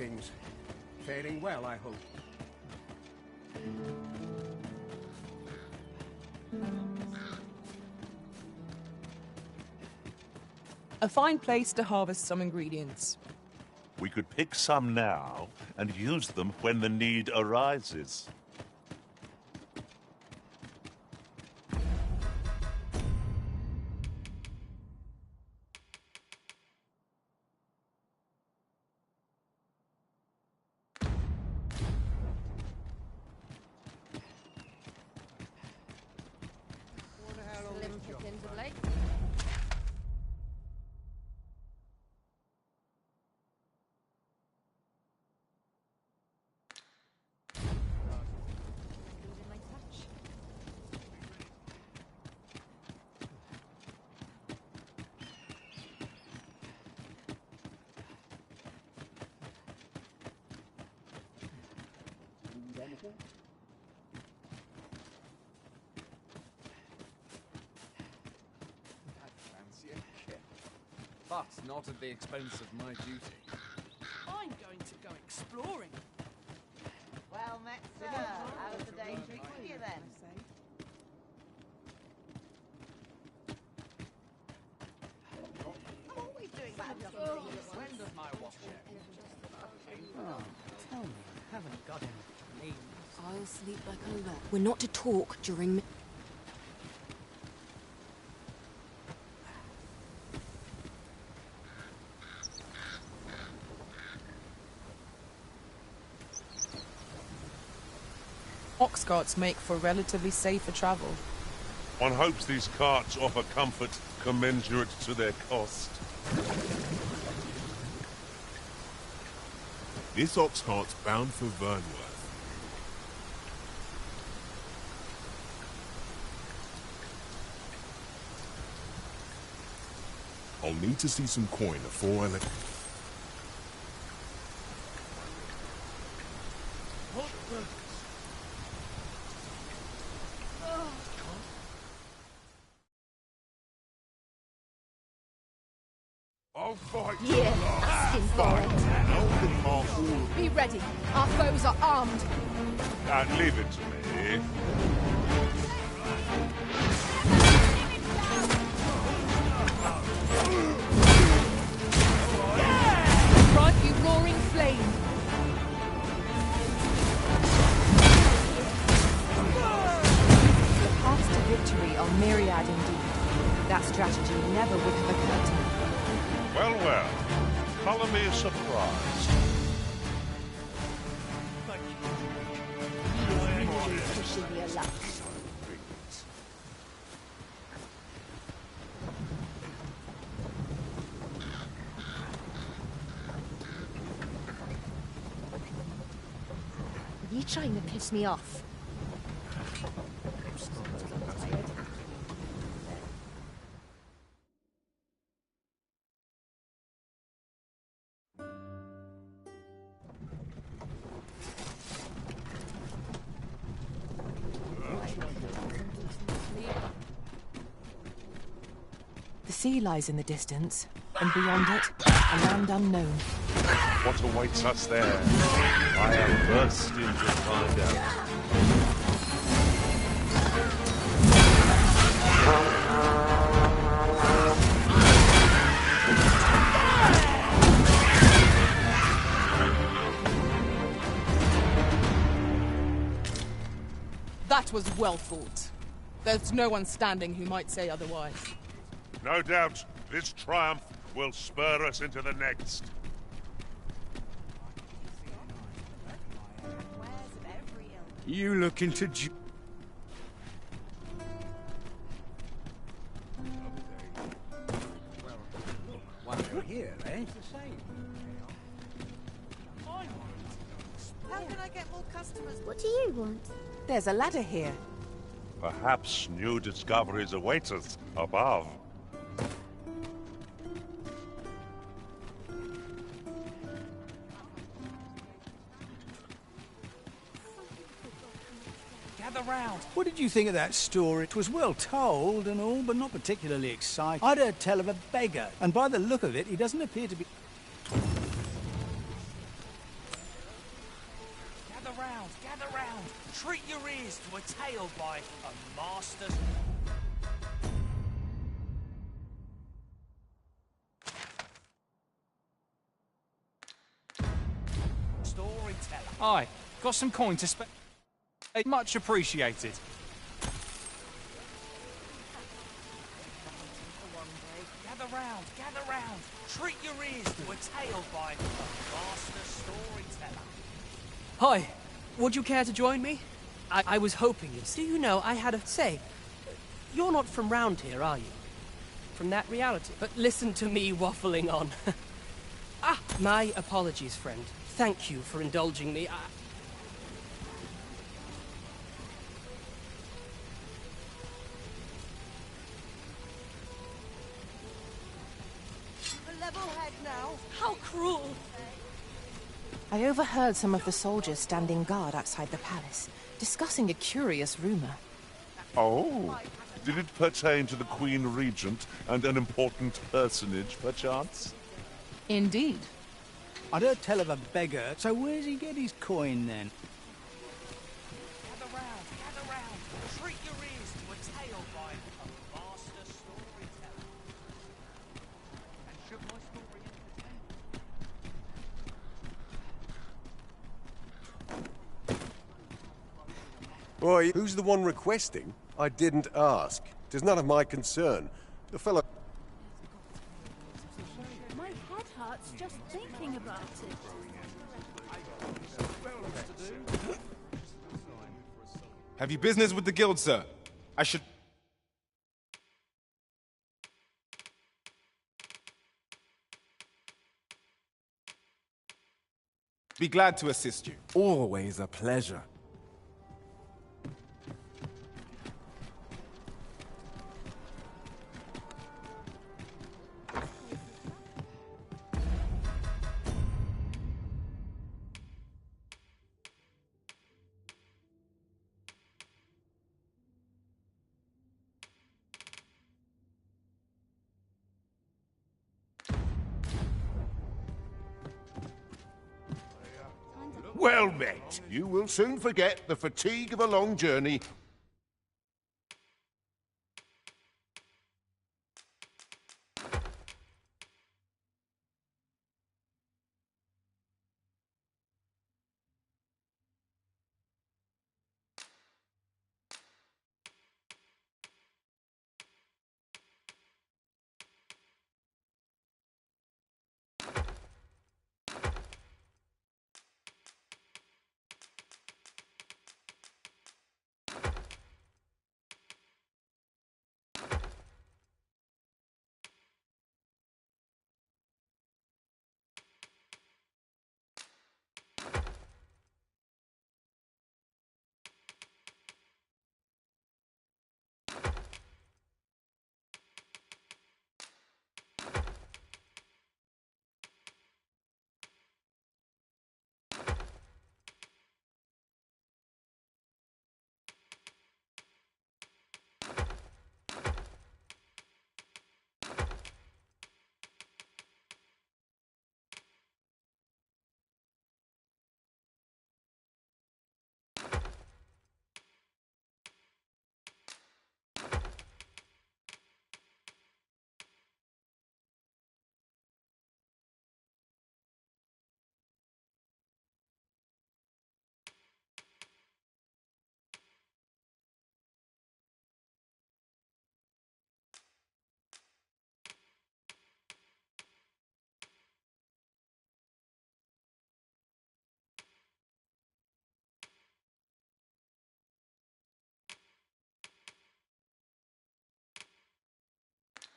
Greetings. Faring well, I hope. A fine place to harvest some ingredients. We could pick some now and use them when the need arises. But not at the expense of my duty. I'm going to go exploring. Well met, sir. How was the day treating you then? What are we doing back When does my watch end? Oh, tell me, I haven't got any names. I'll sleep like a log. We're not to talk during... Ox carts make for relatively safer travel. One hopes these carts offer comfort commensurate to their cost. This ox cart's bound for Vernworth. I'll need to see some coin before I let... I'll fight. Yeah, asking for it. Be ready. Our foes are armed. Leave it to me. Grant you roaring flame. The paths to victory are myriad indeed. That strategy never would have occurred to me. Well, well. Color me surprised. Pushing your luck. Are you trying to piss me off? The sea lies in the distance, and beyond it, a land unknown. What awaits us there? I am bursting to find out. That was well fought. There's no one standing who might say otherwise. No doubt, this triumph will spur us into the next. You looking to... While you're here, eh? How can I get more customers? What do you want? There's a ladder here. Perhaps new discoveries await us above. Gather round. What did you think of that story? It was well told and all, but not particularly exciting. I'd heard tell of a beggar, and by the look of it, he doesn't appear to be... gather round. Treat your ears to a tale by a master. Storyteller. Aye, got some coin to spend. Much appreciated. Gather round. Treat your ears to a tale by a master storyteller. Hi, would you care to join me? I was hoping you. Do you know, I had a say. You're not from round here, are you? From that reality? But listen to me waffling on. My apologies, friend. Thank you for indulging me. How cruel! I overheard some of the soldiers standing guard outside the palace, discussing a curious rumor. Oh, did it pertain to the Queen Regent and an important personage, perchance? Indeed. I'd heard tell of a beggar, so where's he get his coin then? Gather round. Treat your ears to a tale by a master storyteller. And should my story entertain? Boy, who's the one requesting? I didn't ask. 'Tis none of my concern. The fellow... My head hurts just thinking about it. Have you business with the guild, sir? I should... be glad to assist you. Always a pleasure. Well met. You will soon forget the fatigue of a long journey.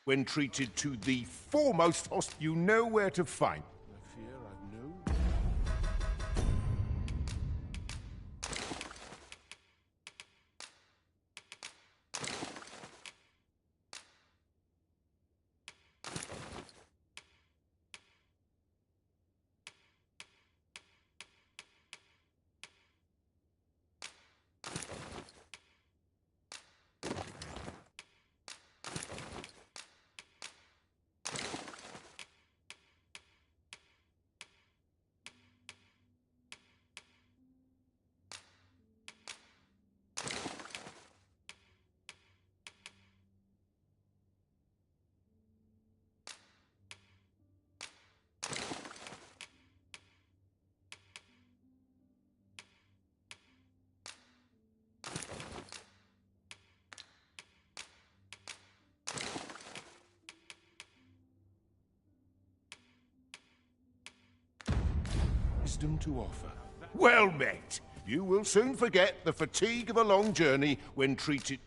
When treated to the foremost host, you know where to find. I fear I've no... wisdom to offer. Well met. You will soon forget the fatigue of a long journey when treated...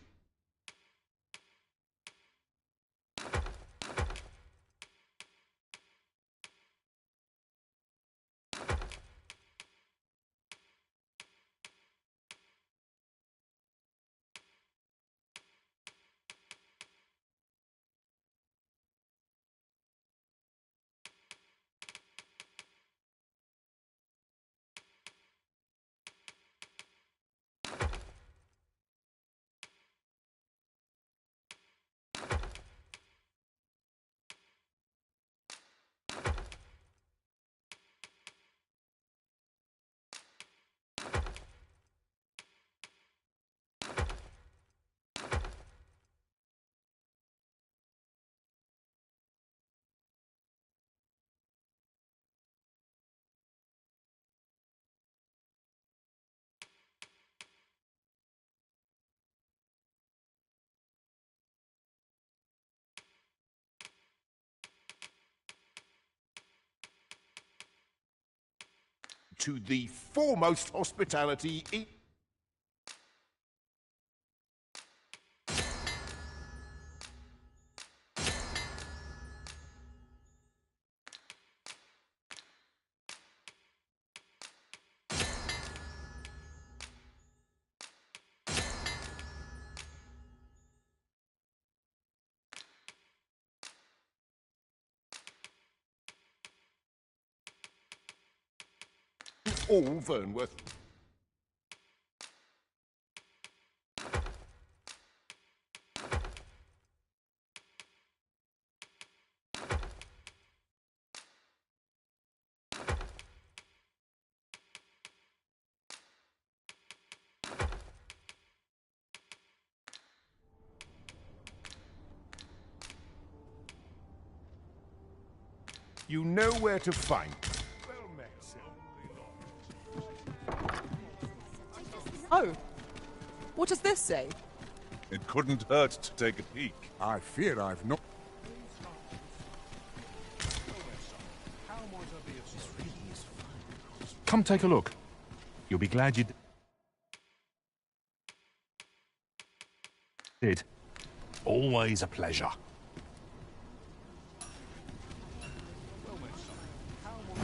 to the foremost hospitality all Vernworth. You know where to find. Oh, what does this say? It couldn't hurt to take a peek. I fear I've not... Come take a look. You'll be glad you did. Always a pleasure.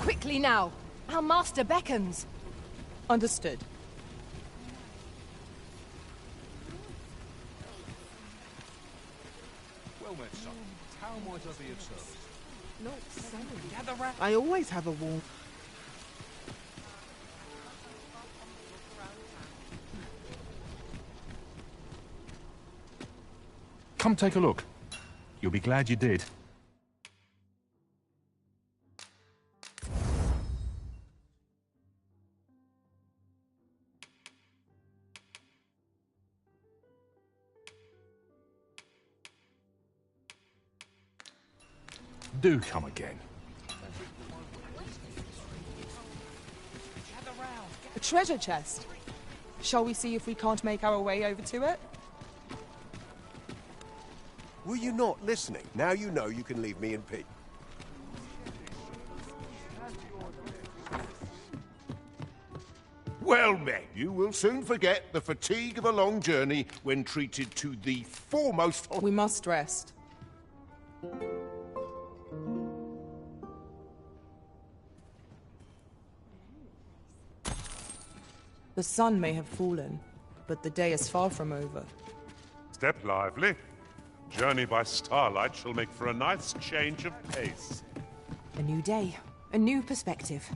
Quickly now! Our master beckons! Understood. Well met, son. How might I be of service? Not selling. Gather round. I always have a warm... Come take a look. You'll be glad you did. Do come again. A treasure chest. Shall we see if we can't make our way over to it? Were you not listening? Now you know you can leave me in peace. Well met. You will soon forget the fatigue of a long journey when treated to the foremost... We must rest. The sun may have fallen, but the day is far from over. Step lively. Journey by starlight shall make for a nice change of pace. A new day, a new perspective.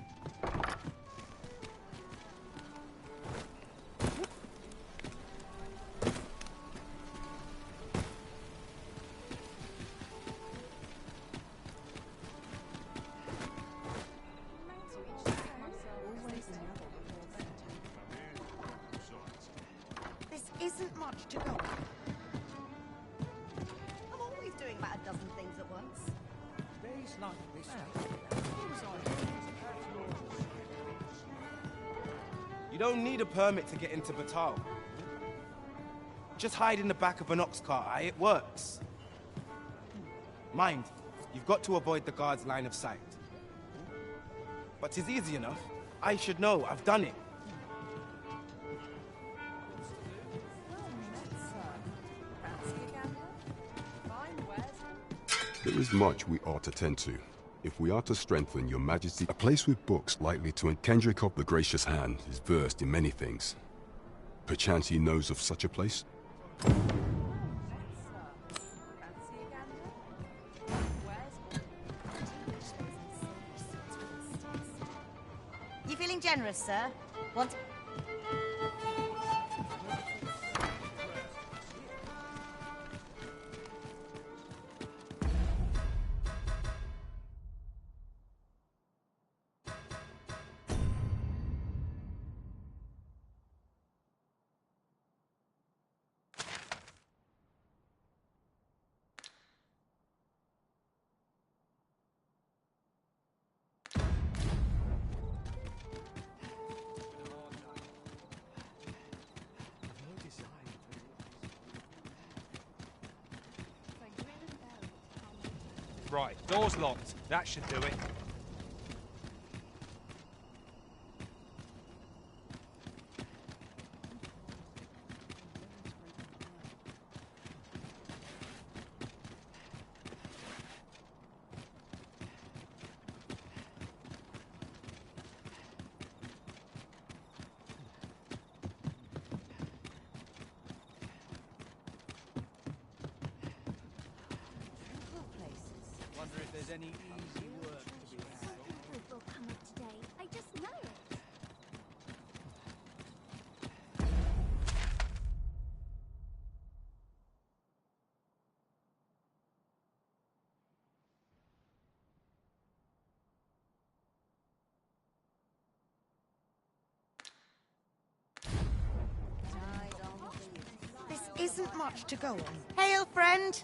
This isn't much to go on. I'm always doing about a dozen things at once. Days like this. You don't need a permit to get into Batal. Just hide in the back of an ox cart, it works. Mind, you've got to avoid the guard's line of sight. But 'tis easy enough. I should know. I've done it. There is much we ought to tend to. If we are to strengthen your majesty, a place with books likely to... Kendrick of the Gracious Hand is versed in many things. Perchance he knows of such a place? You feeling generous, sir? Want... Right, door's locked. That should do it. Wonder if there's any easy work to be had. Proof will come up today. I just know it. This isn't much to go on. Hail, friend!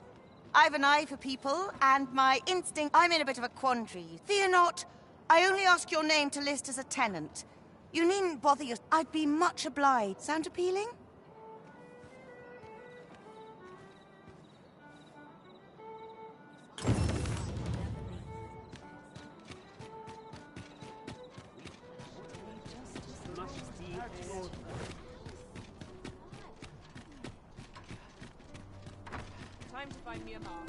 I've an eye for people, and my instinct... I'm in a bit of a quandary. Fear not. I only ask your name to list as a tenant. You needn't bother your... I'd be much obliged. Sound appealing? Time to find me a mark.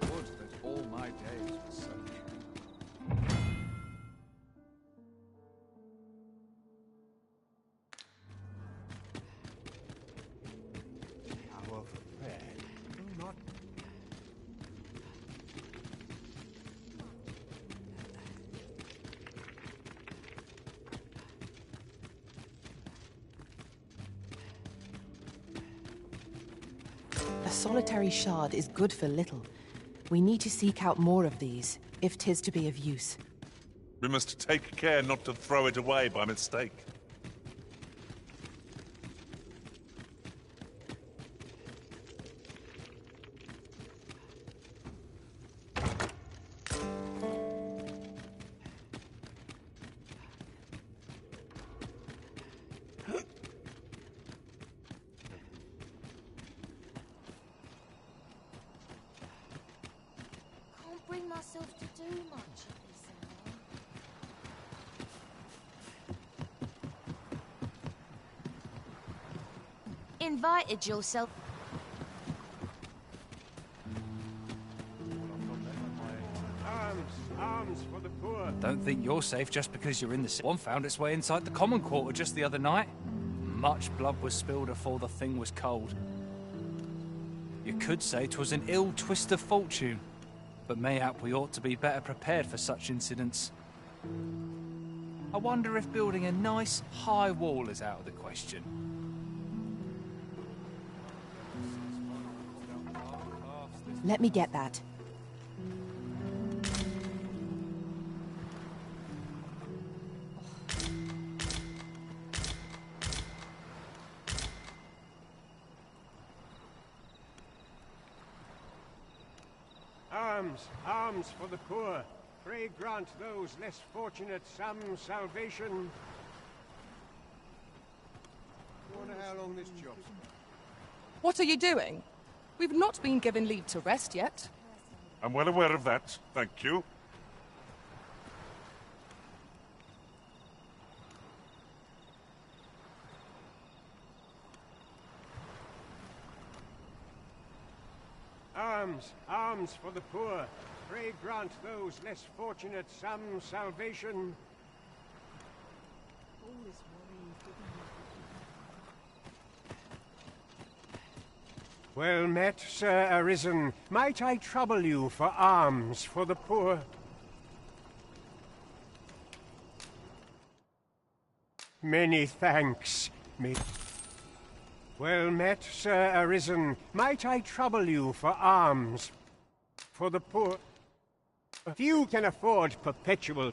Would that all my days were so Our friend. No, not... A solitary shard is good for little. We need to seek out more of these, if 'tis to be of use. We must take care not to throw it away by mistake. Can't bring myself to do much of this now. Invited yourself. Arms for the poor. Don't think you're safe just because you're in the city. One found its way inside the common quarter just the other night. Much blood was spilled afore the thing was cold. You could say 'twas an ill twist of fortune, but mayhap we ought to be better prepared for such incidents. I wonder if building a nice, high wall is out of the question. Let me get that. Arms for the poor. Pray grant those less fortunate some salvation. You want to have how long this job's What are you doing? We've not been given leave to rest yet. I'm well aware of that, thank you. Arms, arms for the poor. Pray grant those less fortunate some salvation. Well met, Sir Arisen. Might I trouble you for alms for the poor? Many thanks. Well met, Sir Arisen. Might I trouble you for alms for the poor? Few can afford perpetual.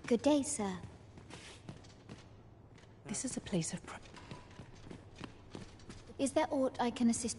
Good day, sir. This is a place of... Is there aught I can assist?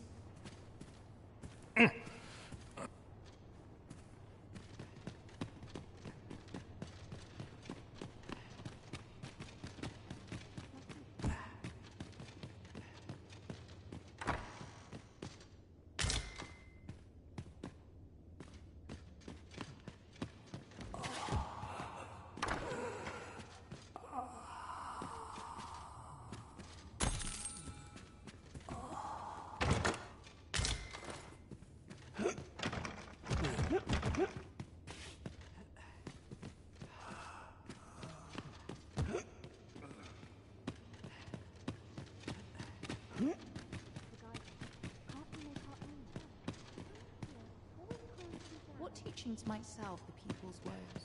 What teachings might salve the people's woes?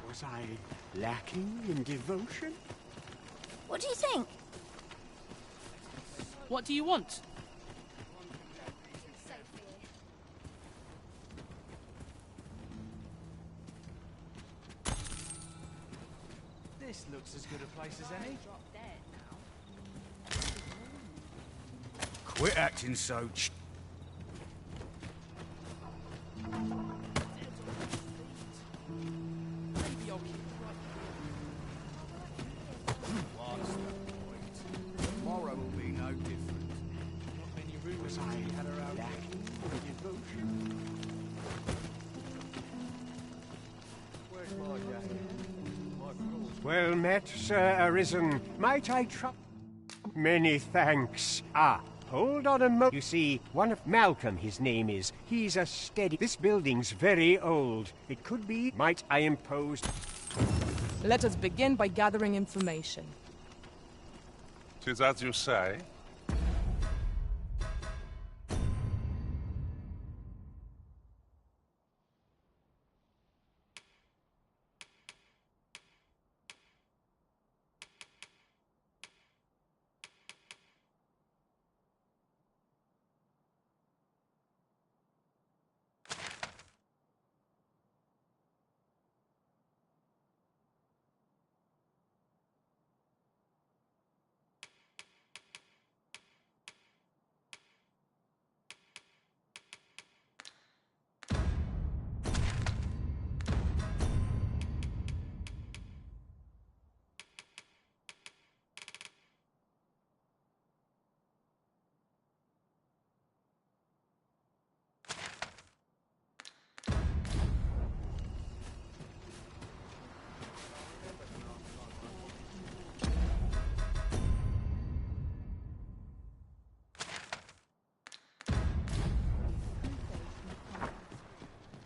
Was I lacking in devotion? What do you think? What do you want? This looks as good a place as any. Quit acting so What's the point? Tomorrow will be no different. Not many rumors I had around lacking in devotion? Where's my jacket? Well met, Sir Arisen. Might I Many thanks. Ah, hold on a moment. You see, one of Malcolm, his name is. He's a steady... This building's very old. It could be... Might I impose... Let us begin by gathering information. 'Tis as you say.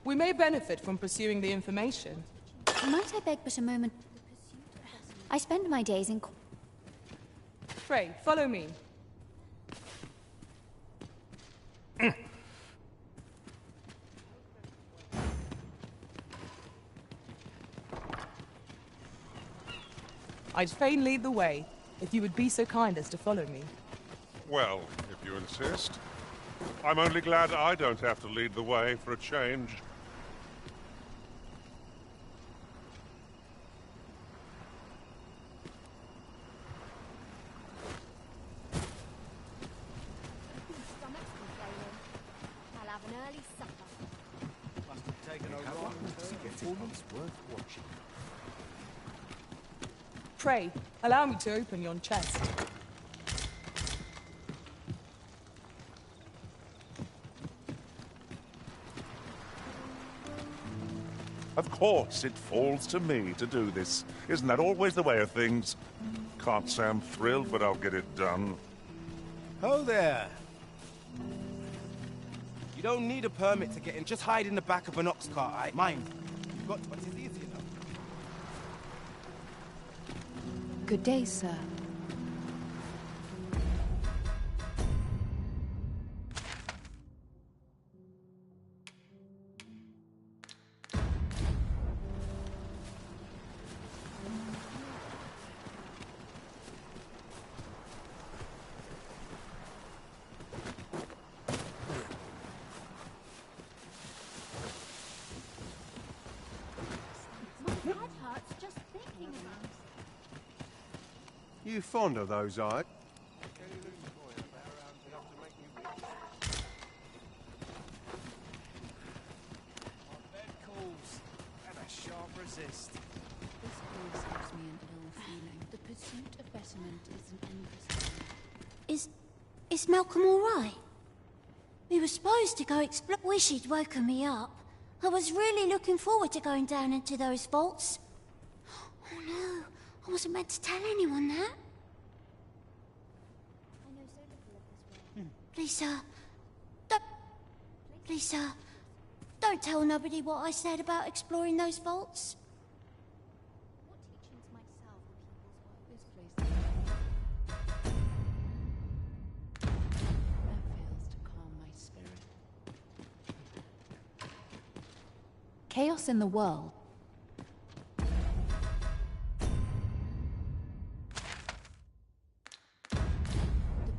We may benefit from pursuing the information. Might I beg but a moment? I spend my days in... Pray, follow me. I'd fain lead the way, if you would be so kind as to follow me. Well, if you insist. I'm only glad I don't have to lead the way for a change. early supper. Must have taken a How wrong long does turn. a performance worth watching? Pray, allow me to open yon chest. Of course, it falls to me to do this. Isn't that always the way of things? Can't say I'm thrilled, but I'll get it done. Ho there! You don't need a permit to get in. Just hide in the back of an ox cart, I mind. You've got what is easy enough. Good day, sir. My head hurts just thinking about it. You fond of those eyes? Bed calls, and I shan't resist. This place gives me an ill feeling. The pursuit of betterment is an endless journey. Is Malcolm all right? We were supposed to go explore. Wish he'd woken me up. I was really looking forward to going down into those vaults. Oh no, I wasn't meant to tell anyone that. I know so little of this world. Please, sir. Please, sir. Don't tell nobody what I said about exploring those vaults. What teachings might salve the people's This place never fails to calm my spirit. Chaos in the world. The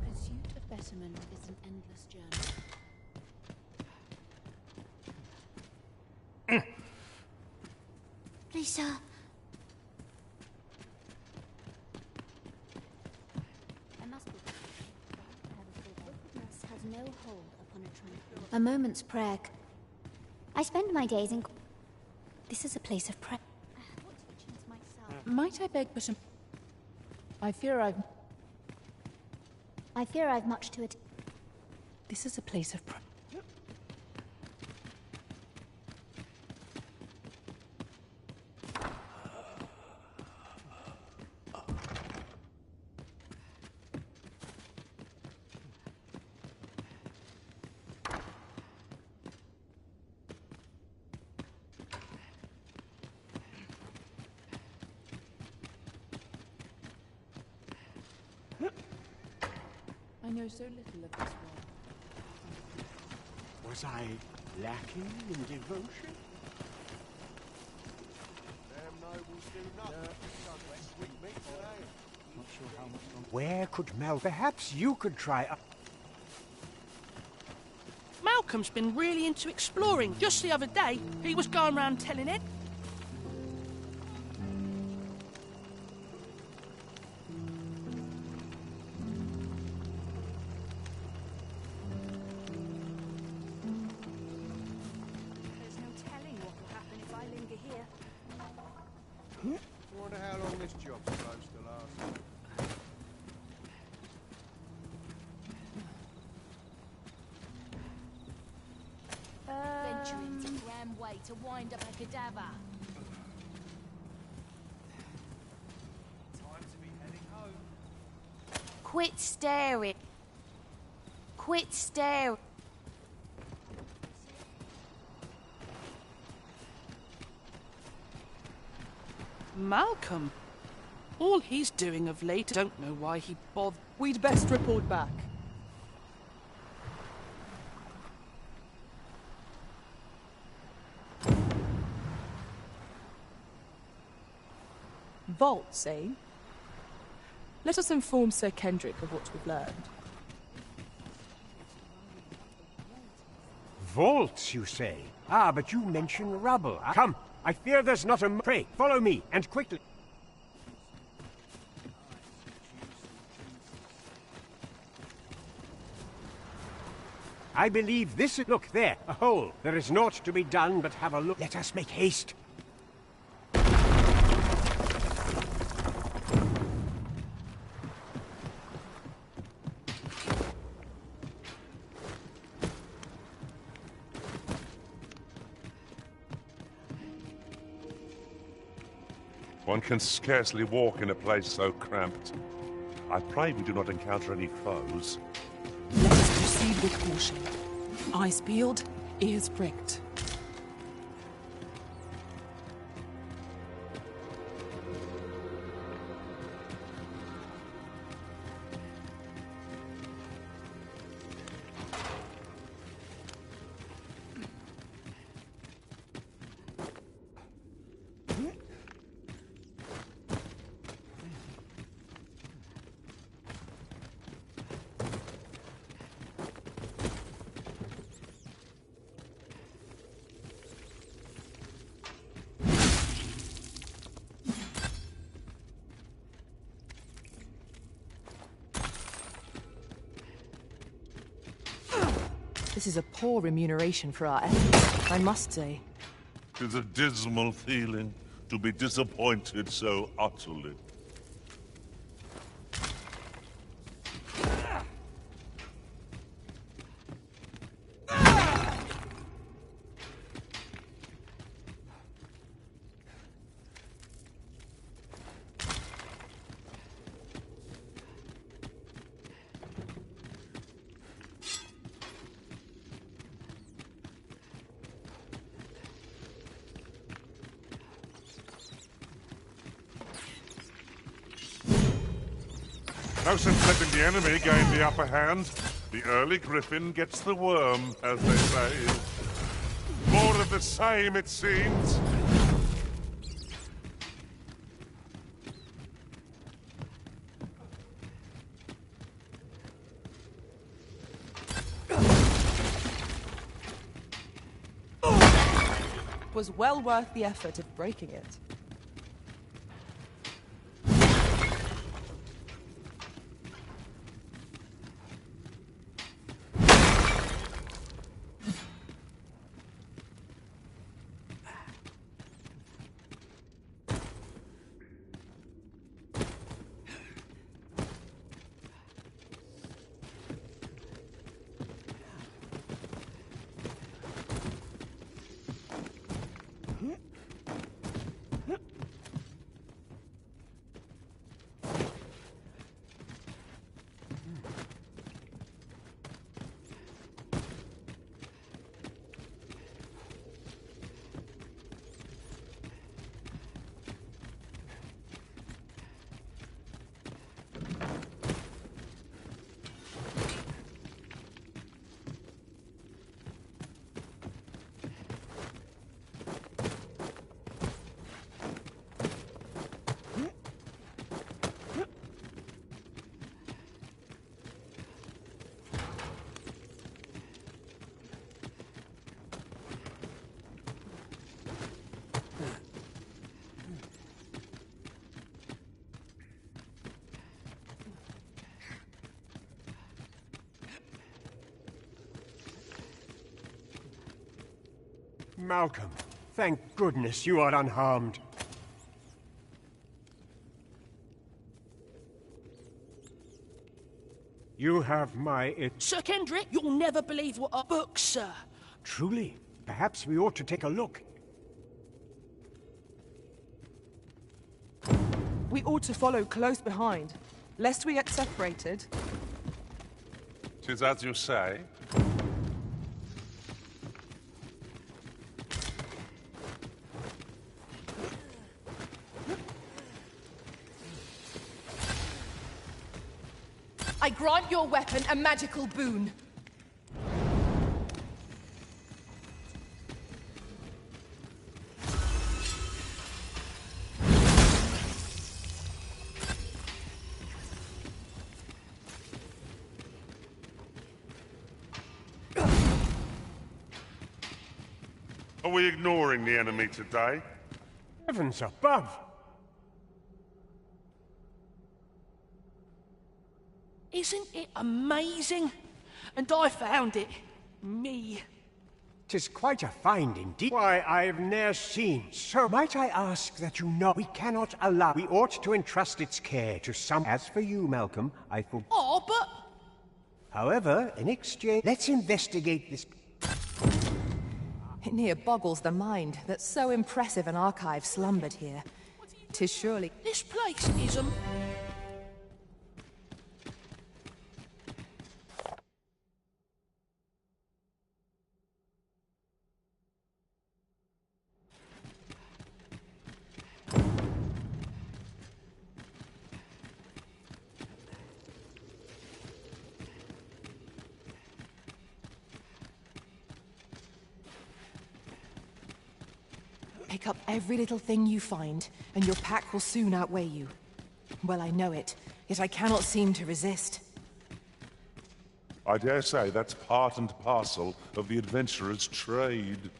pursuit of betterment is an endless journey. Please, sir. I must be. Wickedness has no hold upon a tranquil. A moment's prayer. I spend my days in. This is a place of prayer. What teachings might salve? Might I beg permission? I fear I've much to it. This is a place of prayer. I know so little of this world. Was I lacking in devotion? Damn nobles do nothing. Sweet meat today. Not sure how much longer. Where could Mal? Perhaps you could try up. Malcolm's been really into exploring. Just the other day, he was going around telling it. There's no telling what will happen if I linger here. Wonder how long this job's supposed to last. Venturing's a grand way to wind up a cadaver. Time to be heading home. Quit staring. Quit staring. Malcolm? All he's doing of late, I don't know why he bothered. We'd best report back. Vaults, eh? Let us inform Sir Kendrick of what we've learned. Vaults, you say? Ah, but you mention rubble. Come, I fear there's not a... Pray, follow me, and quickly. I believe this is... Look, there, a hole. There is naught to be done but have a look. Let us make haste. One can scarcely walk in a place so cramped. I pray we do not encounter any foes. Let us proceed with caution. Eyes peeled, ears pricked. This is a poor remuneration for our efforts, I must say. 'Tis a dismal feeling to be disappointed so utterly. No sense letting the enemy gain the upper hand. The early griffin gets the worm, as they say. More of the same, it seems. Was well worth the effort of breaking it. Malcolm, thank goodness you are unharmed. You have my... Sir Kendrick, you'll never believe what a book, sir. Truly? Perhaps we ought to take a look. We ought to follow close behind, lest we get separated. 'Tis as you say. I grant your weapon a magical boon. Are we ignoring the enemy today? Heavens above! Isn't it amazing? And I found it. Me? 'Tis quite a find indeed. Why, I've ne'er seen. So might I ask that you know we cannot allow. We ought to entrust its care to some. As for you, Malcolm, I for. Oh, but... However, in exchange, let's investigate this. It near boggles the mind that so impressive an archive slumbered here. 'Tis surely... This place is Pick up every little thing you find, and your pack will soon outweigh you. Well, I know it, yet I cannot seem to resist. I dare say that's part and parcel of the adventurer's trade.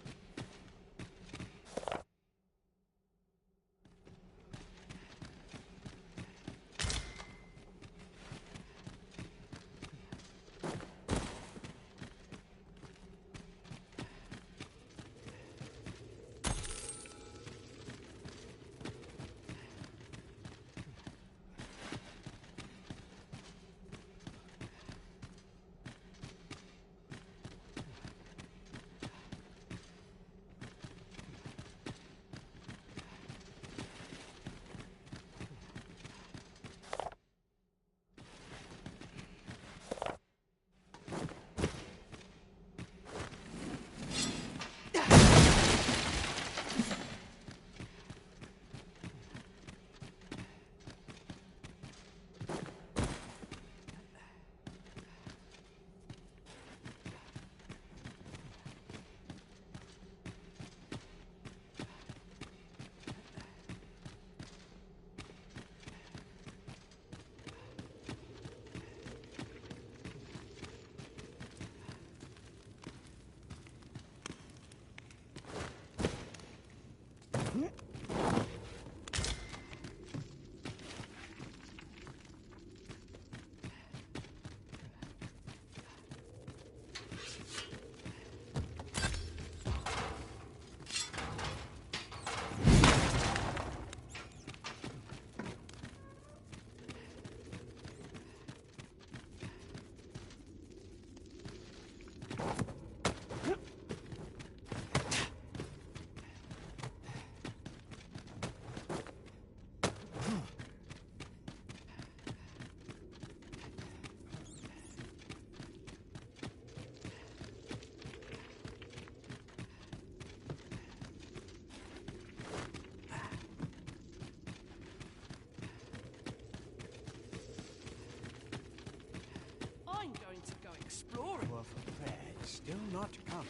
exploring. Well, for prayer is still not come.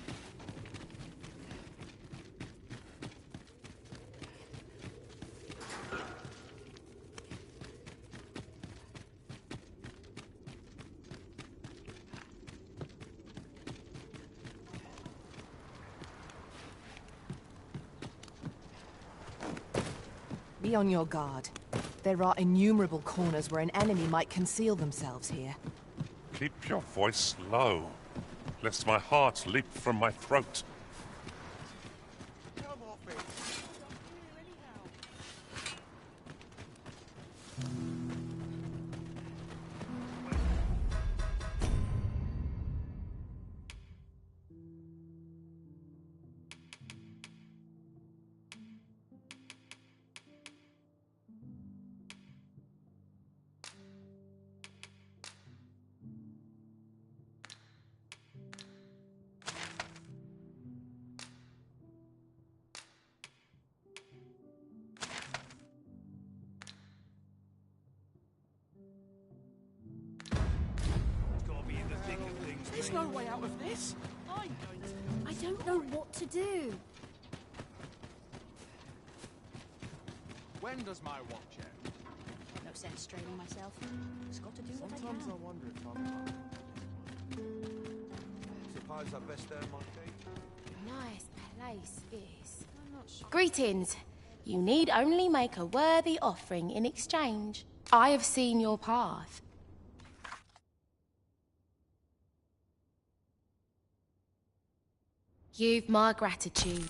Be on your guard. There are innumerable corners where an enemy might conceal themselves here. Keep your voice low, lest my heart leap from my throat. Come off it. There's no way out of this. I'm going to... I don't know what to do. When does my watch end? No sense straining myself. Just got to do what I Sometimes can. I wonder if I'm suppose I best earn my keep. Nice place is. I'm not sure. Greetings. You need only make a worthy offering in exchange. I have seen your path. You've my gratitude.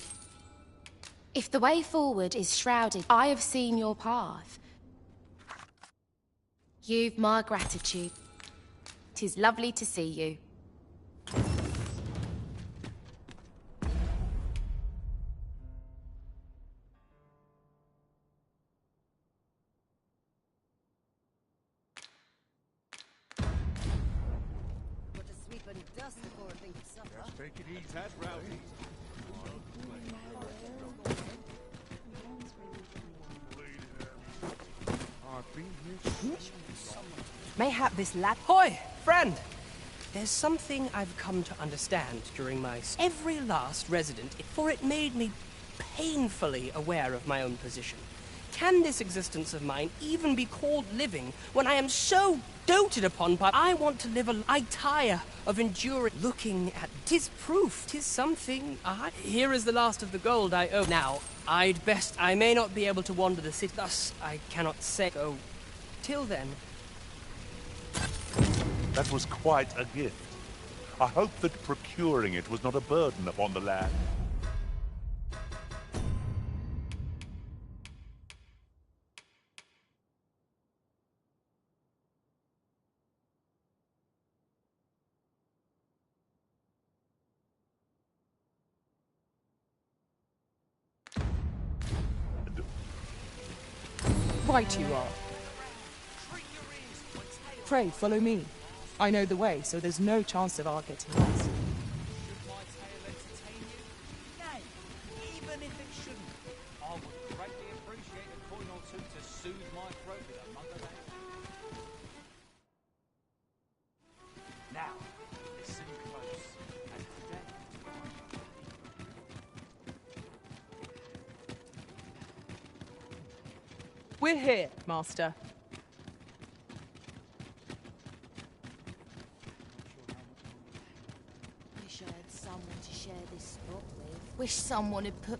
If the way forward is shrouded, I have seen your path. You've my gratitude. 'Tis lovely to see you. Just take it easy, Rowdy. Mayhap this lad. Hoy, friend! There's something I've come to understand during my every last resident, for it made me painfully aware of my own position. Can this existence of mine even be called living when I am so doted upon by I want to live I tire of enduring looking at 'tis proof 'tis something here is the last of the gold I owe. Now, I'd best I may not be able to wander the city, thus I cannot say go till then. That was quite a gift. I hope that procuring it was not a burden upon the lad. Right you are. Pray, follow me. I know the way, so there's no chance of our getting lost. Even if it shouldn't, I would greatly appreciate a coin or two to soothe my throat with a mug of ale. Now, listen close, as today We're here, Master. Wish I had someone to share this spot with. Wish someone had put...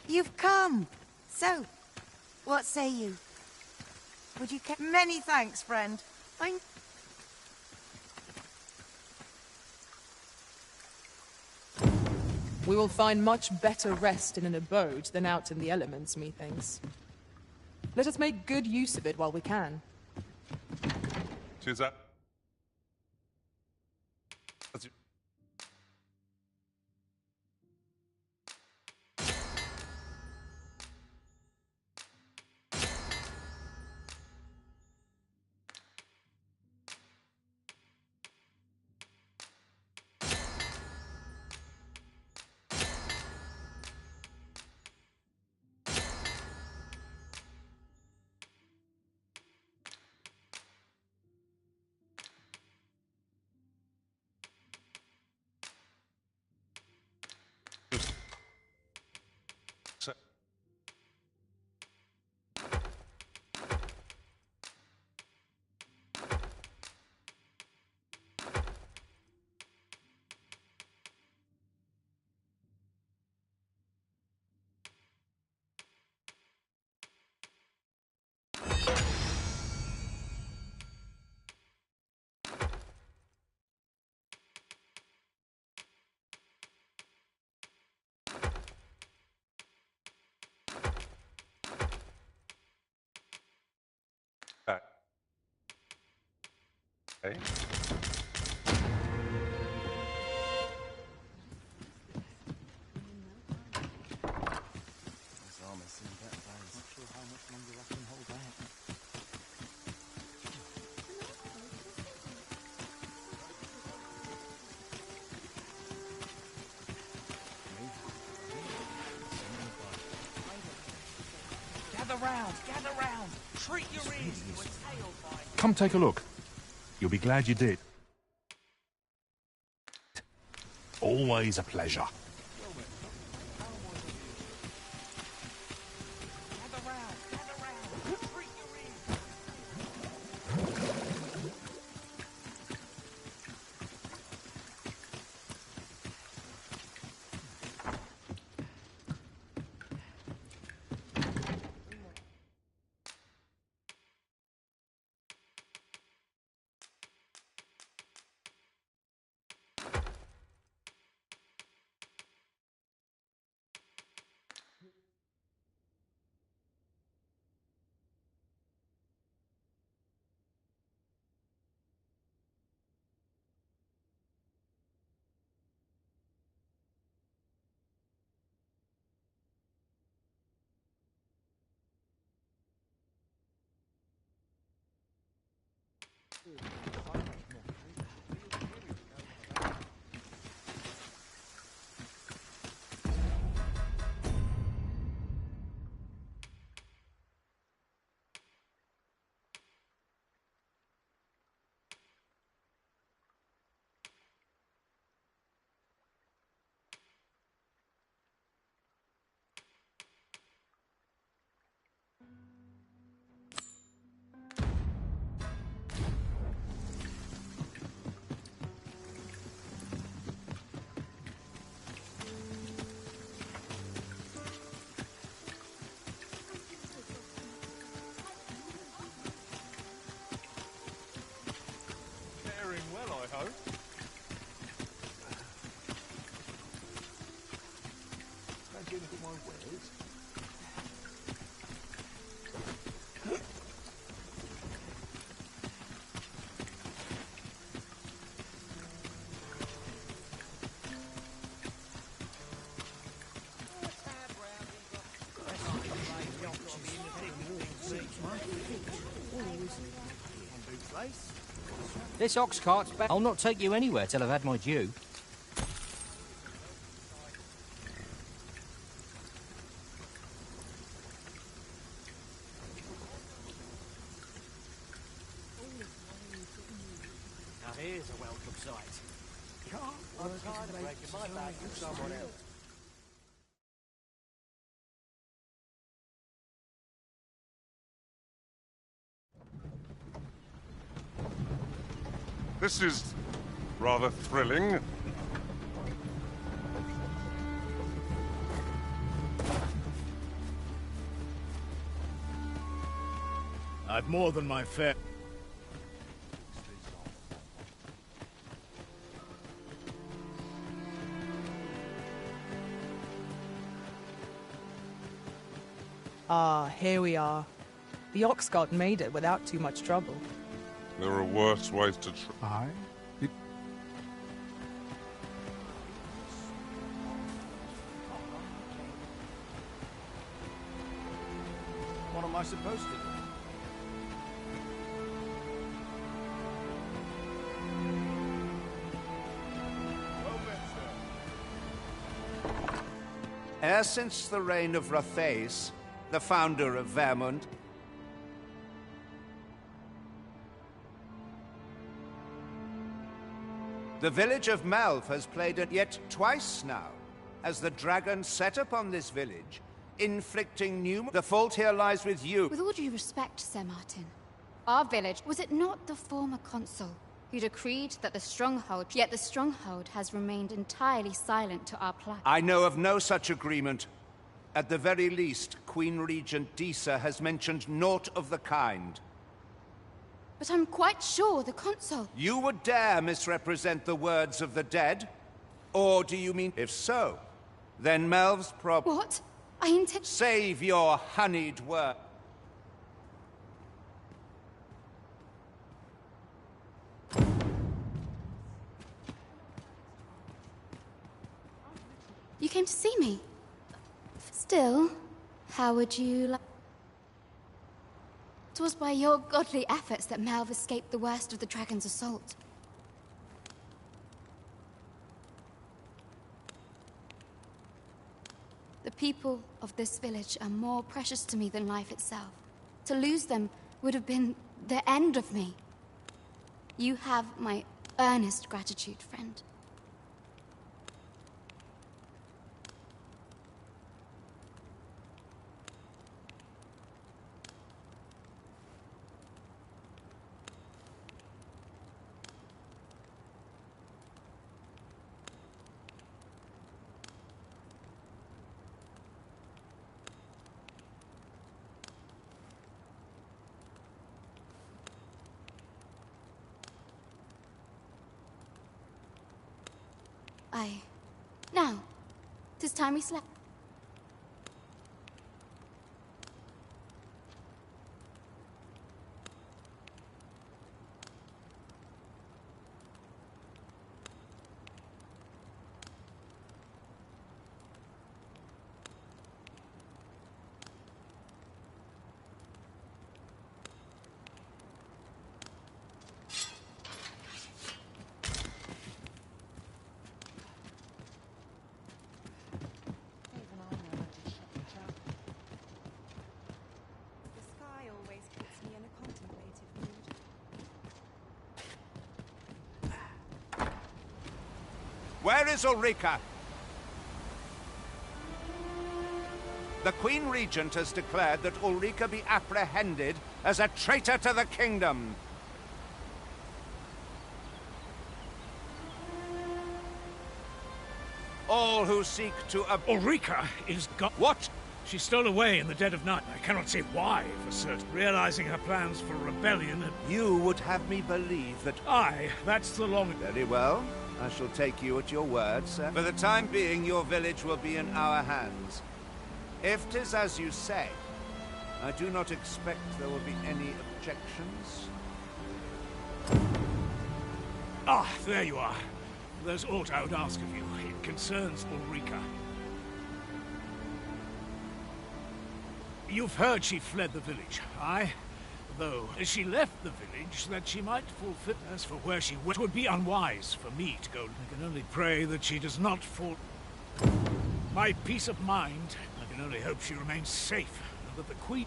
You've come. So, what say you? Would you care? Many thanks, friend. We will find much better rest in an abode than out in the elements, methinks. Let us make good use of it while we can. Cheers up. Okay. gather round. Treat your ears to a tail bite. Come take a look. You'll be glad you did. Always a pleasure. Faring well, I hope. Don't you look at my wares? This ox cart's back. I'll not take you anywhere till I've had my due. Now here's a welcome sight. I'm tired of breaking my back with someone else. This is rather thrilling. I've more than my fair. Ah, here we are. The ox cart made it without too much trouble. There are worse ways to try. What am I supposed to do? E'er since the reign of Rathace, the founder of Vermund, the village of Malv has played it yet twice now, as the dragon set upon this village, inflicting new... The fault here lies with you. With all due respect, Sir Martin, our village, was it not the former consul who decreed that the stronghold, yet the stronghold has remained entirely silent to our plight? I know of no such agreement. At the very least, Queen Regent Disa has mentioned naught of the kind. But I'm quite sure the consul... You would dare misrepresent the words of the dead? Or do you mean... If so, then Melv's problem... What? I intend... Save your honeyed word. You came to see me? Still, how would you like... It was by your godly efforts that Malv escaped the worst of the dragon's assault. The people of this village are more precious to me than life itself. To lose them would have been the end of me. You have my earnest gratitude, friend. Now, 'tis time we slept. Where is Ulrika? The Queen Regent has declared that Ulrika be apprehended as a traitor to the kingdom. All who seek to Ulrika is gone. What? She stole away in the dead of night. I cannot say why for certain. Realizing her plans for rebellion. You would have me believe that... Aye, that's the long... Very well. I shall take you at your word, sir. For the time being, your village will be in our hands. If 'tis as you say, I do not expect there will be any objections. Ah, there you are. There's aught I would ask of you. It concerns Ulrika. You've heard she fled the village, aye? Though, as she left the village, that she might fulfill. As for where she went, it would be unwise for me to go. I can only pray that she does not fall. My peace of mind, I can only hope she remains safe, and that the Queen...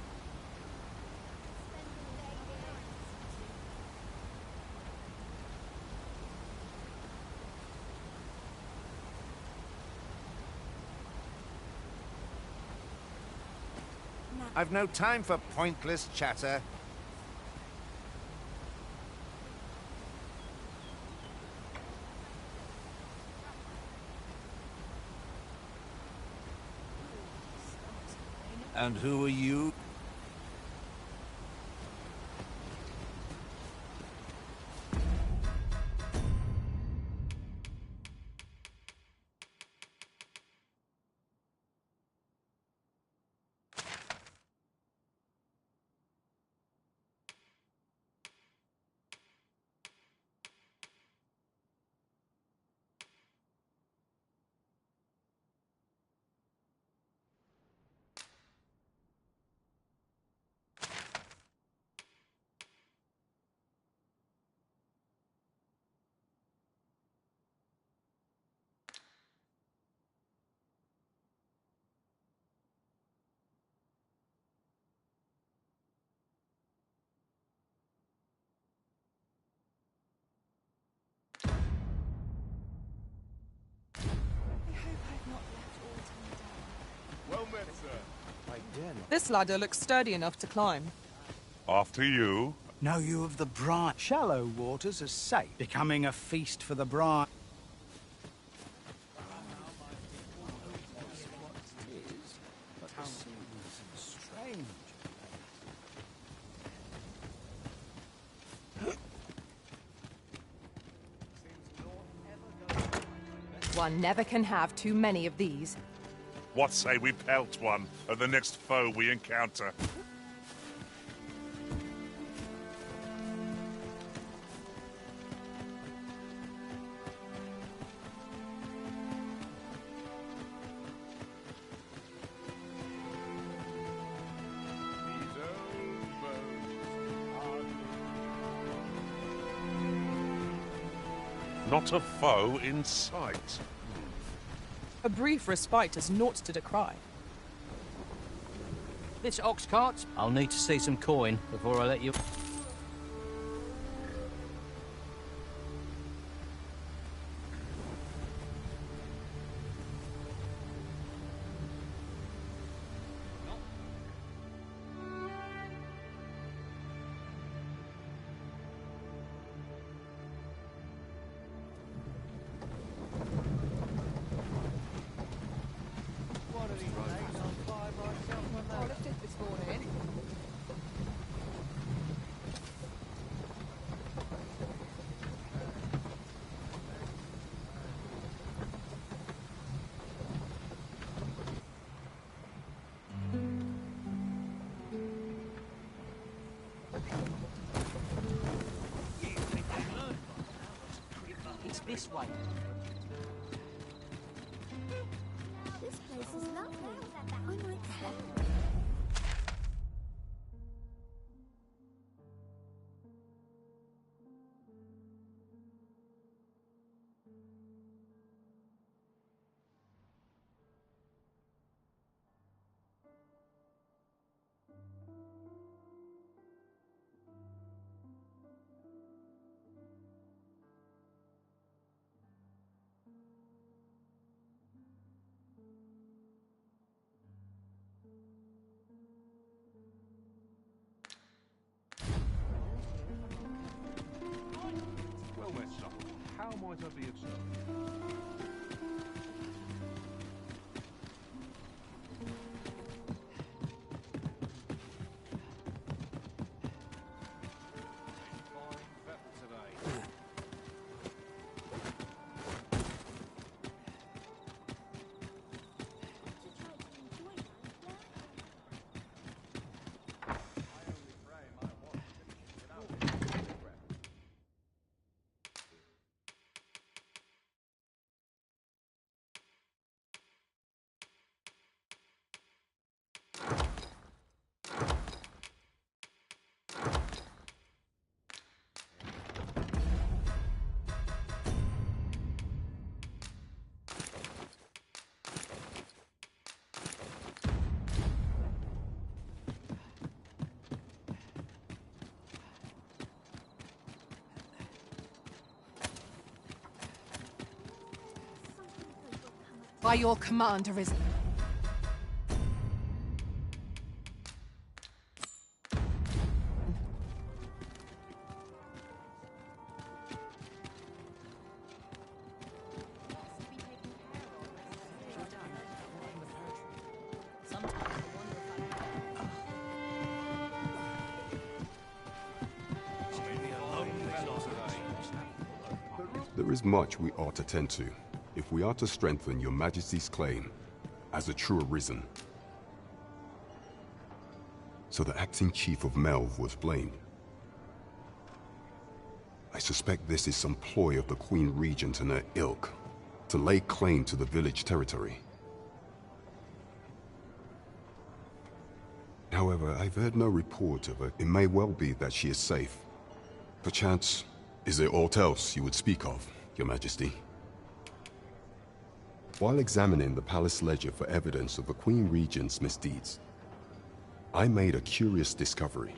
I've no time for pointless chatter. And who are you? Well met, sir. This ladder looks sturdy enough to climb. After you. Know you of the brine. Shallow waters are safe, becoming a feast for the brine. One never can have too many of these. What say we pelt one at the next foe we encounter? Not a foe in sight. A brief respite is naught to decry. This ox cart, I'll need to see some coin before I let you... It's this way. This place is lovely. I might stay. request something. How might I be of service? By your command, Arisen. There is much we ought to tend to, if we are to strengthen your Majesty's claim as a true Arisen. So the acting chief of Melve was blamed. I suspect this is some ploy of the Queen Regent and her ilk to lay claim to the village territory. However, I've heard no report of her. It may well be that she is safe. Perchance, is there aught else you would speak of, Your Majesty? While examining the palace ledger for evidence of the Queen Regent's misdeeds, I made a curious discovery.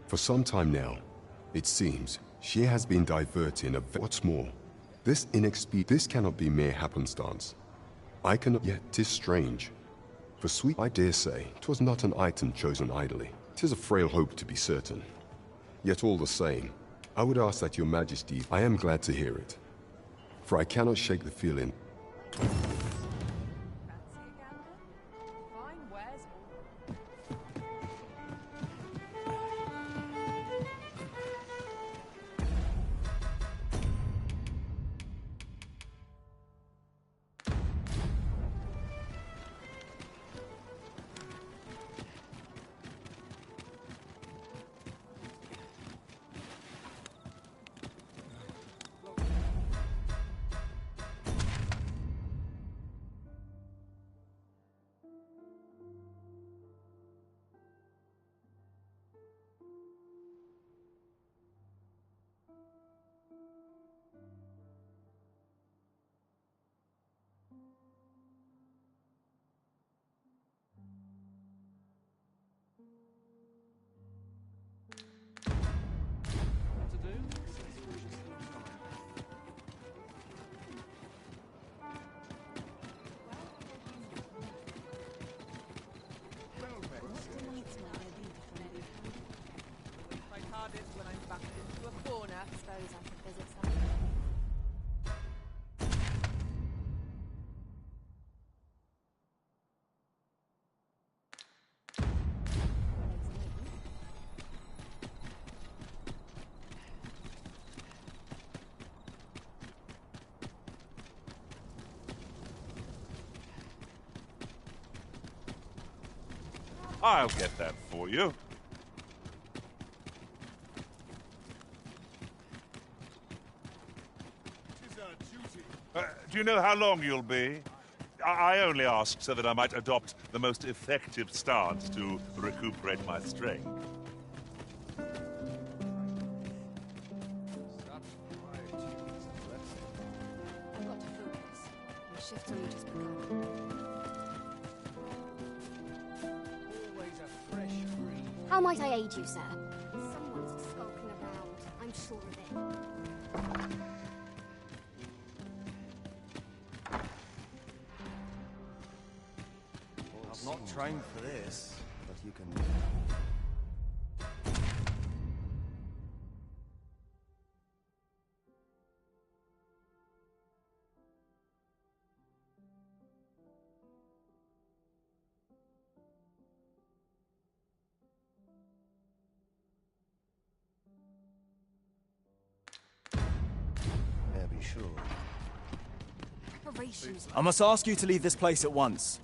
For some time now, it seems, she has been diverting what's more, this cannot be mere happenstance. I cannot, yet 'tis strange. For sweet, I dare say, 'twas not an item chosen idly. 'Tis a frail hope to be certain. Yet all the same, I would ask that Your Majesty, I am glad to hear it, for I cannot shake the feeling. When I'm backed into a corner, I suppose I could visit some. I'll get that for you. Do you know how long you'll be? I only ask so that I might adopt the most effective stance to recuperate my strength. I've got to focus. My shift's only just begun. Always a fresh breeze. How might I aid you, sir? Someone's skulking around. I'm sure of it. I've not trained for this, but you can... sure. Operations. I must ask you to leave this place at once.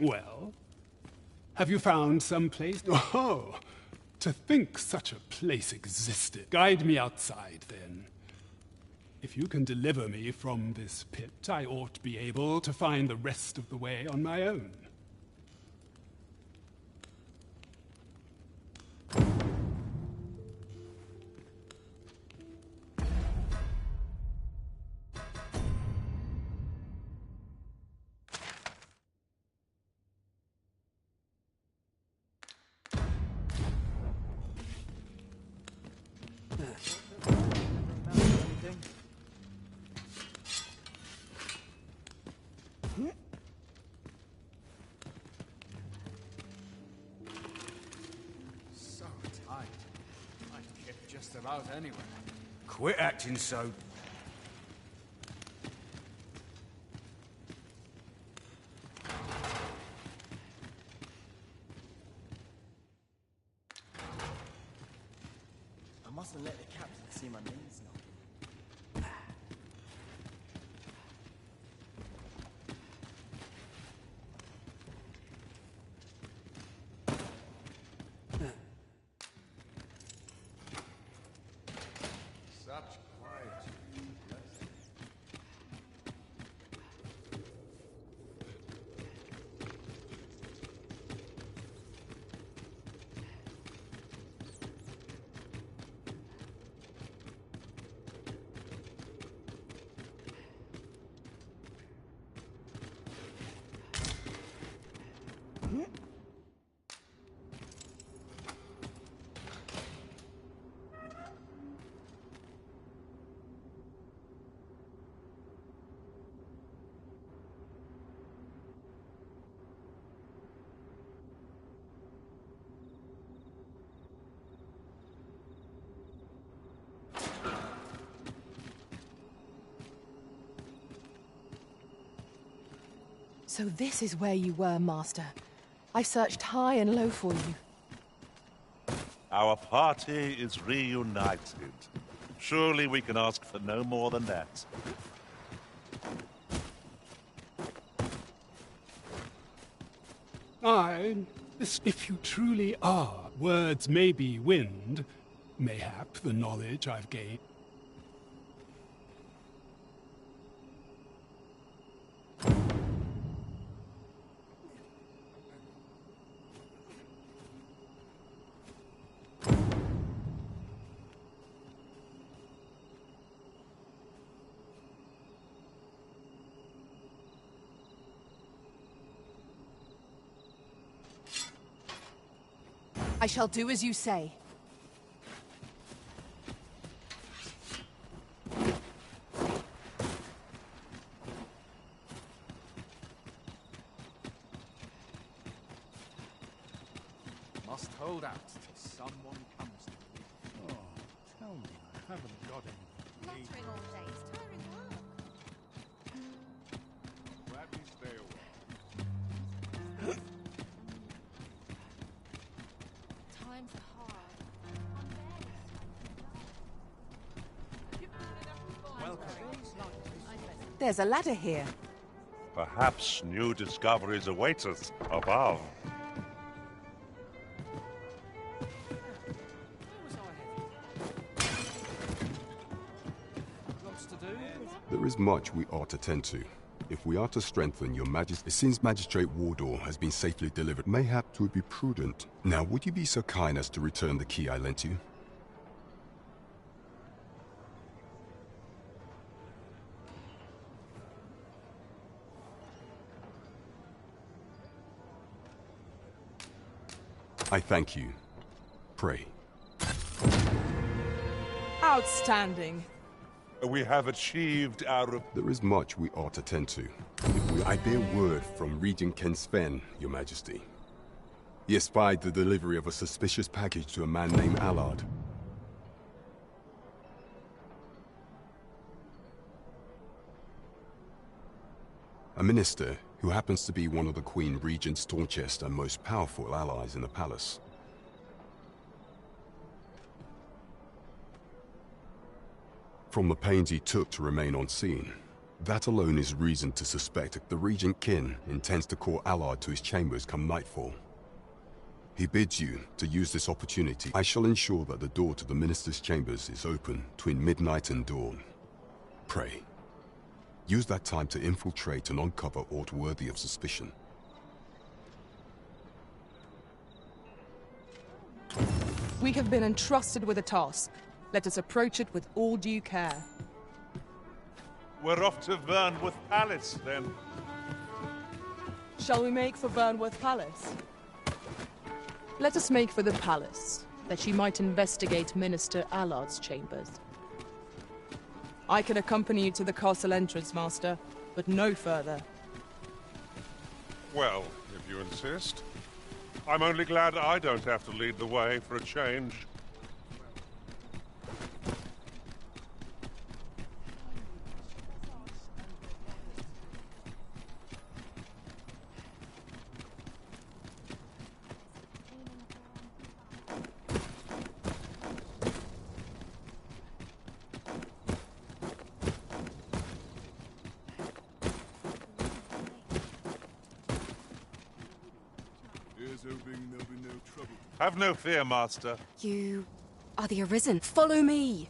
Well, have you found some place? Oh, to think such a place existed. Guide me outside, then. If you can deliver me from this pit, I ought to be able to find the rest of the way on my own. So tight. I'd get just about anywhere. Quit acting so... I mustn't let the captain see my knees now. Such quiet. So this is where you were, Master. I searched high and low for you. Our party is reunited. Surely we can ask for no more than that. Aye, if you truly are, words may be wind, mayhap the knowledge I've gained. I shall do as you say. must hold out till someone comes to me. Oh, tell me I haven't got any. Muttering all day is tiring work. Glad we stay a while. Times are hard. There's a ladder here. Perhaps new discoveries await us above. Lots to do. There is much we ought to tend to. If we are to strengthen your majesty, since Magistrate Wardor has been safely delivered, mayhap 'twould be prudent. Now, would you be so kind as to return the key I lent you? I thank you. Pray. Outstanding. We have achieved our... There is much we ought to tend to. I bear word from Regent Ken Sven, Your Majesty. He espied the delivery of a suspicious package to a man named Allard. A minister who happens to be one of the Queen Regent's staunchest and most powerful allies in the palace. From the pains he took to remain on scene, that alone is reason to suspect the Regent Kin intends to call Allard to his chambers come nightfall. He bids you to use this opportunity. I shall ensure that the door to the minister's chambers is open between midnight and dawn. Pray, use that time to infiltrate and uncover aught worthy of suspicion. We have been entrusted with a task. Let us approach it with all due care. We're off to Vernworth Palace, then. Shall we make for Vernworth Palace? Let us make for the palace, that she might investigate Minister Allard's chambers. I can accompany you to the castle entrance, Master, but no further. Well, if you insist. I'm only glad I don't have to lead the way for a change. Have no fear, Master. You are the Arisen. Follow me!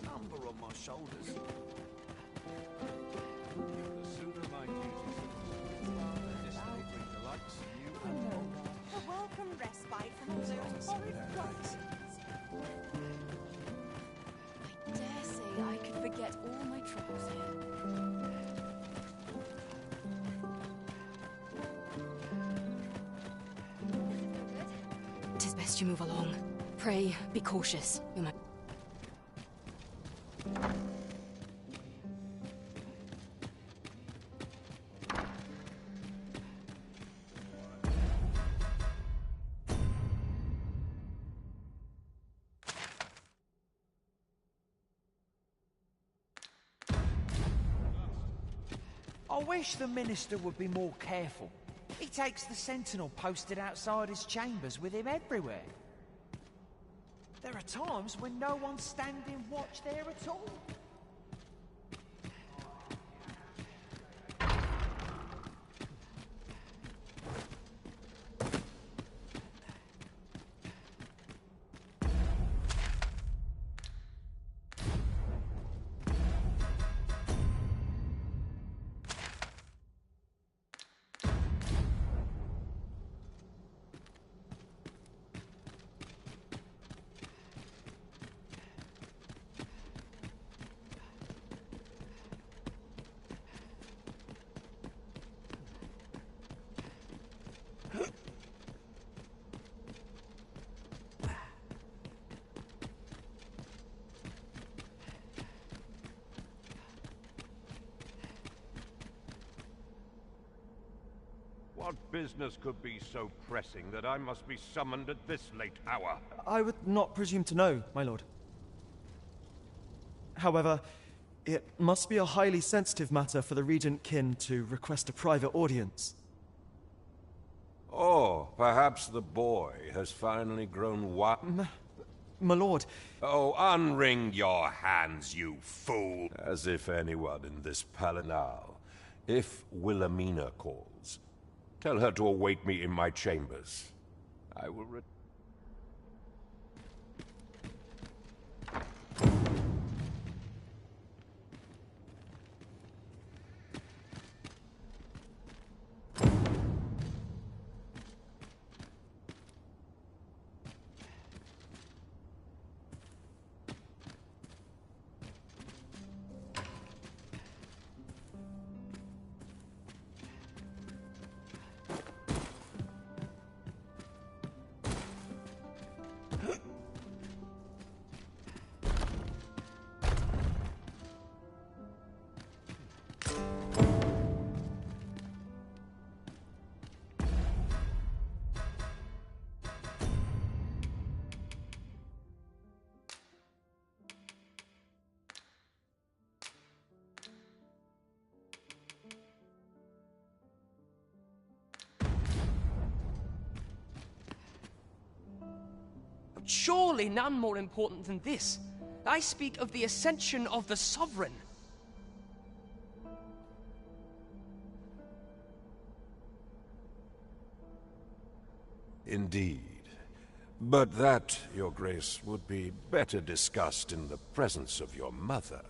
Number on my shoulders. A welcome respite from all those horrid crises. I dare say I could forget all my troubles here. Tis best you move along. Pray, be cautious. You might... I wish the minister would be more careful. He takes the sentinel posted outside his chambers with him everywhere. There are times when no one's standing watch there at all. What business could be so pressing that I must be summoned at this late hour? I would not presume to know, my lord. However, it must be a highly sensitive matter for the regent kin to request a private audience. Oh, perhaps the boy has finally grown wise. My lord. Oh, unring your hands, you fool! As if anyone in this palace now. If Wilhelmina calls, tell her to await me in my chambers. I will Surely none more important than this. I speak of the ascension of the Sovereign. Indeed. But that, Your Grace, would be better discussed in the presence of your mother.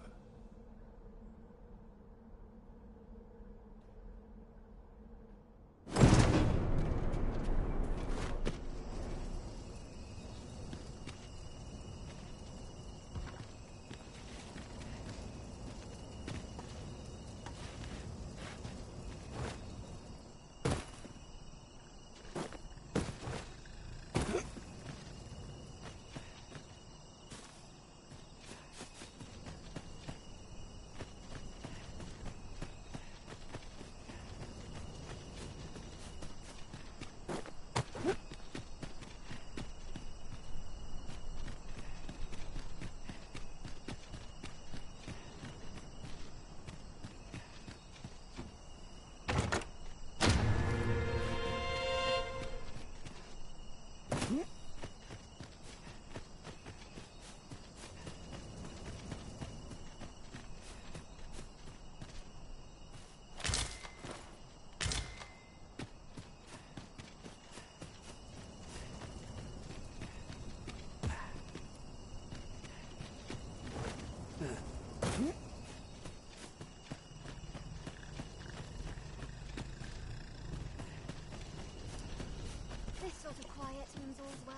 This sort of quiet means all's well.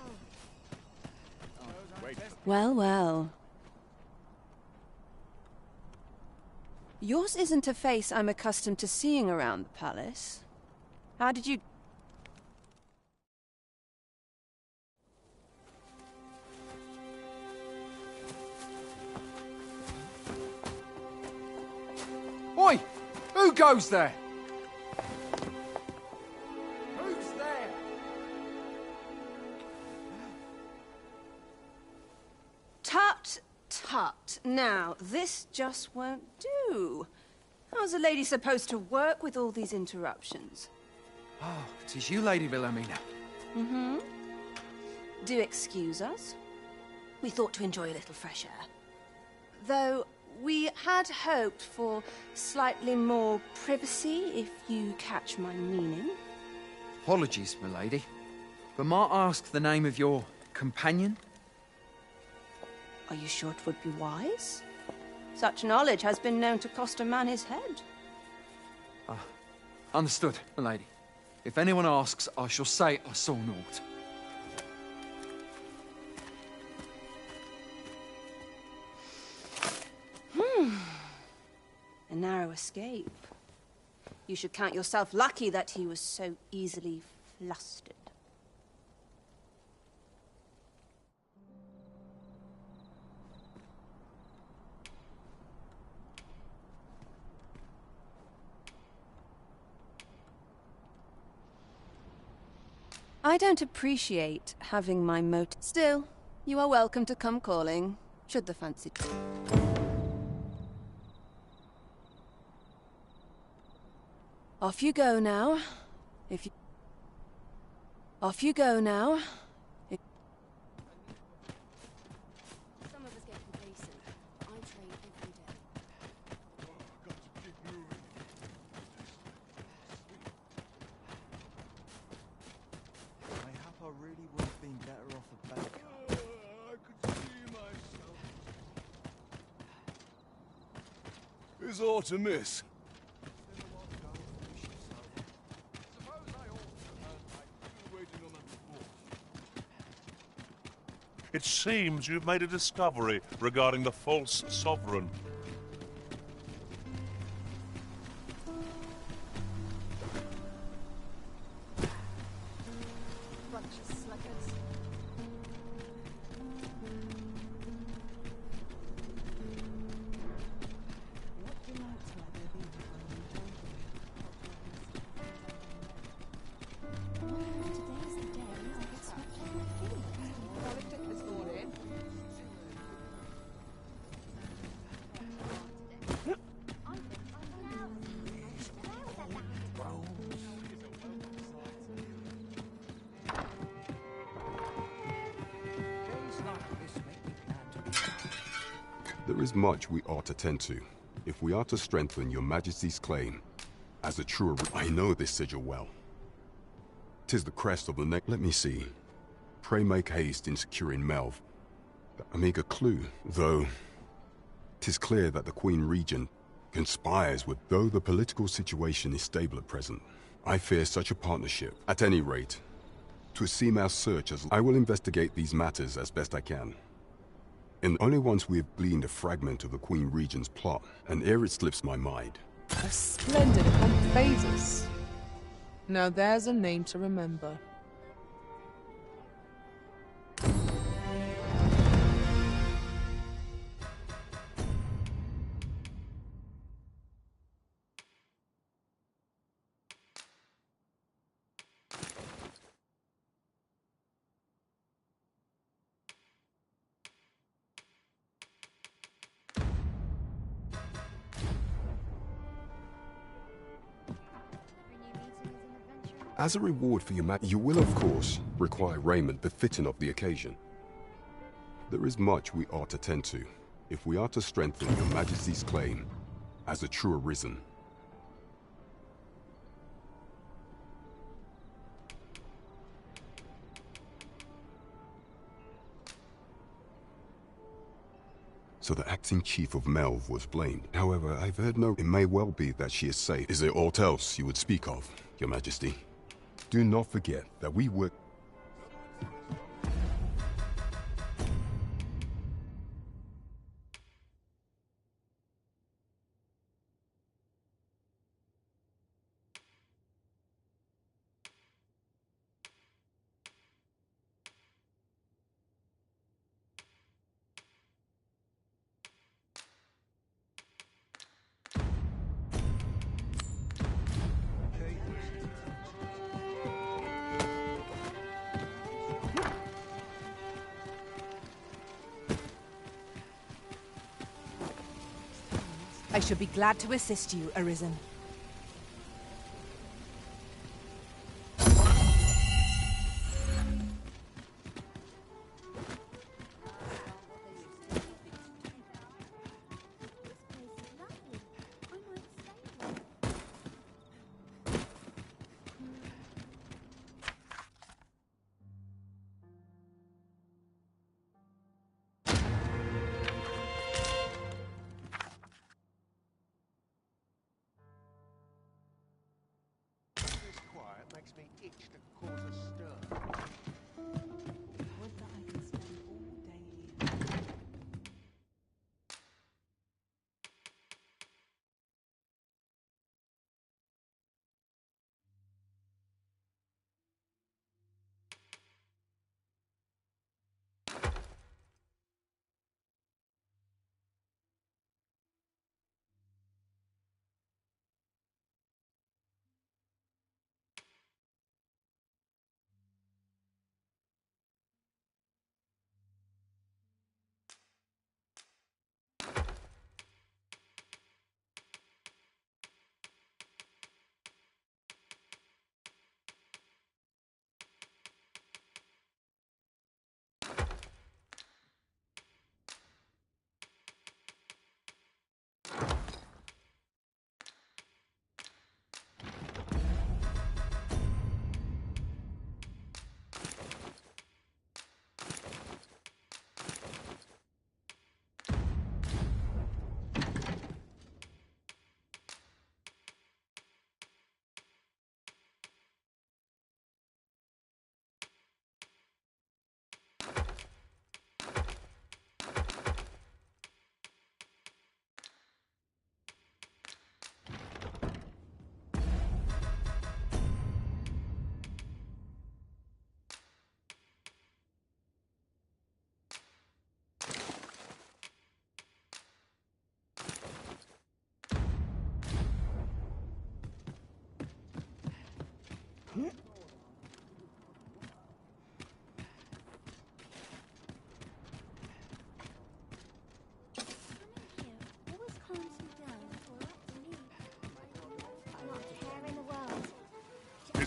Well, well. Yours isn't a face I'm accustomed to seeing around the palace. How did you... Oi! Who goes there? Who's there? Tut, tut. Now, this just won't do. How's a lady supposed to work with all these interruptions? Oh, it is you, Lady Wilhelmina. Mm-hmm. Do excuse us. We thought to enjoy a little fresh air. Though we had hoped for slightly more privacy, if you catch my meaning. Apologies, milady. But might I ask the name of your companion? Are you sure it would be wise? Such knowledge has been known to cost a man his head. Understood, milady. If anyone asks, I shall say I saw naught. A narrow escape. You should count yourself lucky that he was so easily flustered. I don't appreciate having my motive. Still, you are welcome to come calling, should the fancy. Off you go now. Off you go now. Some of us get complacent. I train every day. Mayhap I really would have been better off a baker. I could see myself. Is Artemis? It seems you've made a discovery regarding the false sovereign. Bunch of sluggards. There is much we ought to tend to, if we are to strengthen your majesty's claim as a true... I know this sigil well. 'Tis the crest of the neck. Let me see. Pray make haste in securing Melv. A meager clue, though 'tis clear that the Queen Regent conspires with... Though the political situation is stable at present, I fear such a partnership. At any rate, to seem our search as... I will investigate these matters as best I can. And only once we have gleaned a fragment of the Queen Regent's plot, and ere it slips my mind. A splendid Phaedrus. Now there's a name to remember. As a reward for you will of course require raiment befitting of the occasion. There is much we ought to tend to, if we are to strengthen your majesty's claim as a true arisen. So the acting chief of Melv was blamed. However, I've heard no... It may well be that she is safe. Is there aught else you would speak of, your majesty? Do not forget that we work... I should be glad to assist you, Arisen.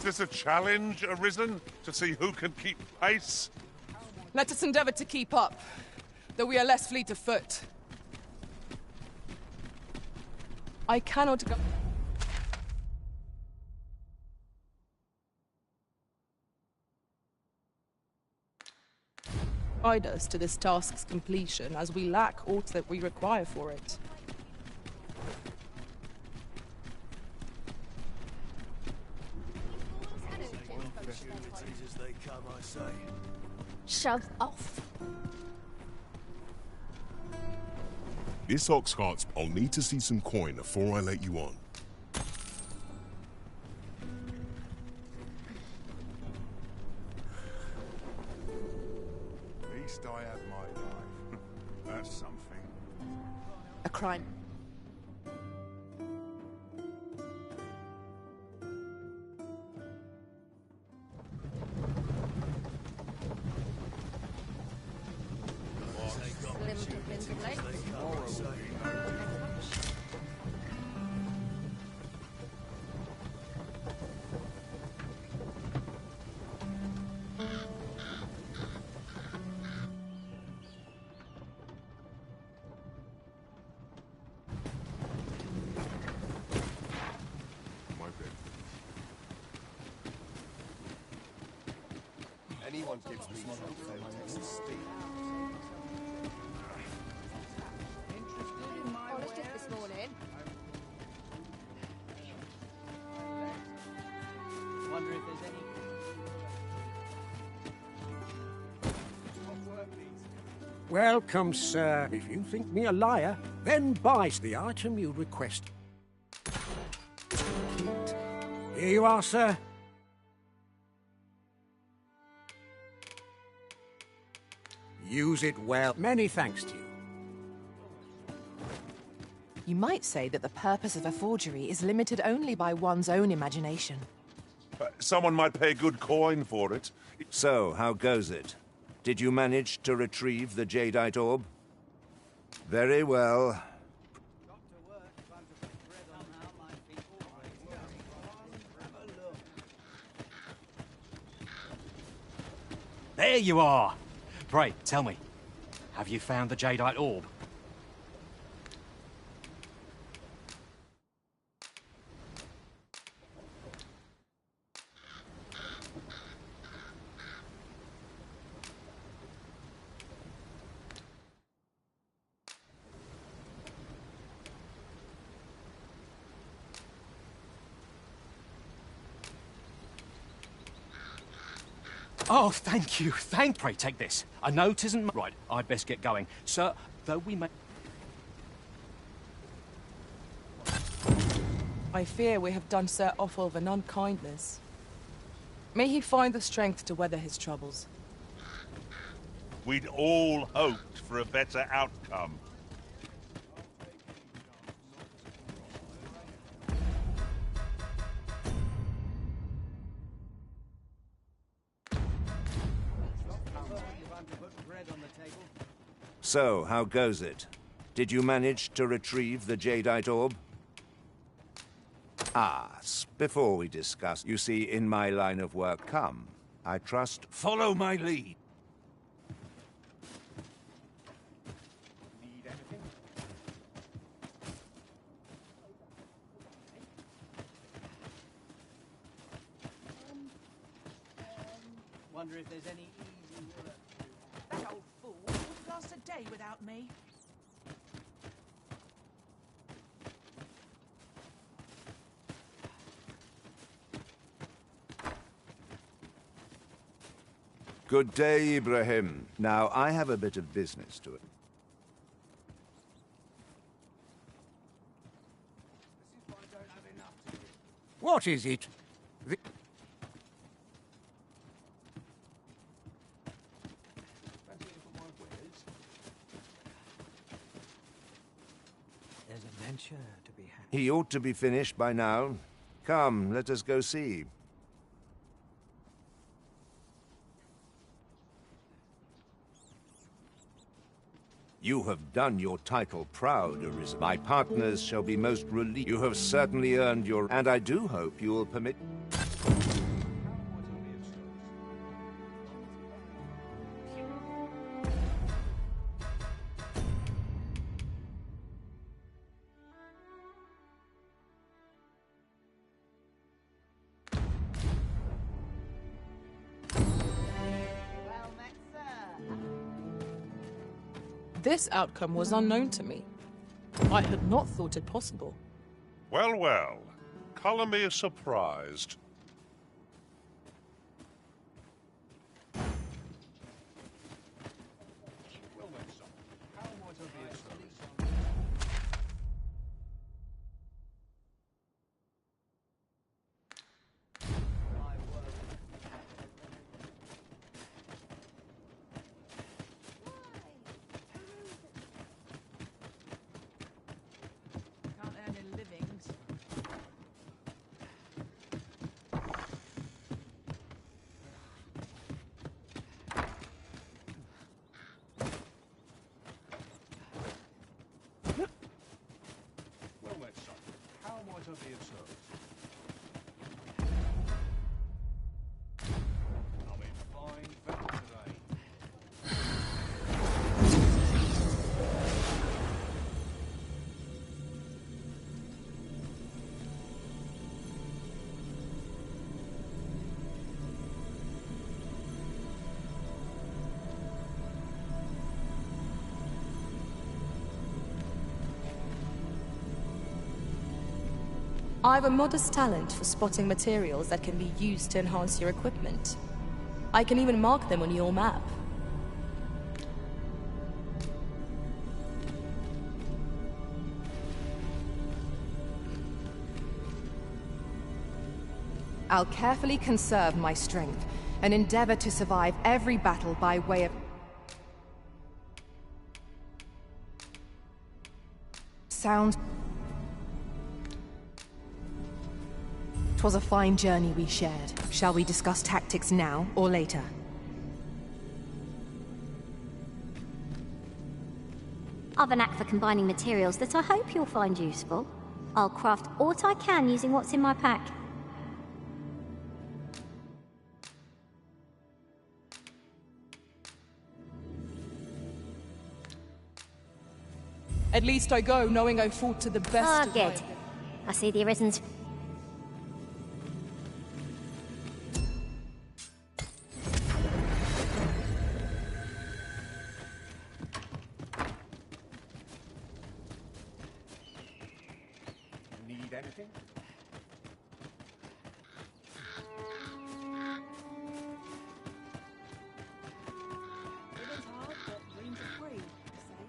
Is this a challenge arisen to see who can keep pace? Let us endeavor to keep up, though we are less fleet of foot. I cannot go... guide us to this task's completion, as we lack aught that we require for it. As they come, I say. Shove off. This ox cart's... I'll need to see some coin before I let you on. At least I have my life. That's something. A crime. Anyone gives me something. Polished it this morning. Wonder if there's any... Welcome, sir. If you think me a liar, then buy the item you request. Here you are, sir. Use it well. Many thanks to you. You might say that the purpose of a forgery is limited only by one's own imagination. Someone might pay good coin for it. So, how goes it? Did you manage to retrieve the jadeite orb? Very well. There you are! Pray, tell me, have you found the jadeite orb? Oh, thank you. Pray, take this. A note isn't... Right, I'd best get going. Sir, though we may... I fear we have done Sir Offulf an unkindness. May he find the strength to weather his troubles. We'd all hoped for a better outcome. So, how goes it? Did you manage to retrieve the jadeite orb? Before we discuss, you see, in my line of work, come. I trust... Follow my lead. Need anything? Wonder if there's any easy work. That old fool wouldn't last a day without me. Good day, Ibrahim. Now, I have a bit of business to it. What is it? There's adventure to be had. He ought to be finished by now. Come, let us go see. You have done your title proud, Arisen. My partners shall be most relieved. You have certainly earned your... And I do hope you will permit... This outcome was unknown to me. I had not thought it possible. Well, well. Colour me surprised. Can't earn any livings. Well met, son. How might I be of service? I'm in fine fettle today. I've a modest talent for spotting materials that can be used to enhance your equipment. I can even mark them on your map. I'll carefully conserve my strength and endeavor to survive every battle by way of... 'Twas a fine journey we shared. Shall we discuss tactics now or later? I've a knack for combining materials that I hope you'll find useful. I'll craft aught I can using what's in my pack. At least I go knowing I fought to the best of my Good. I see the Arisen's... Need anything? Living's hard, but dreams are free, they say.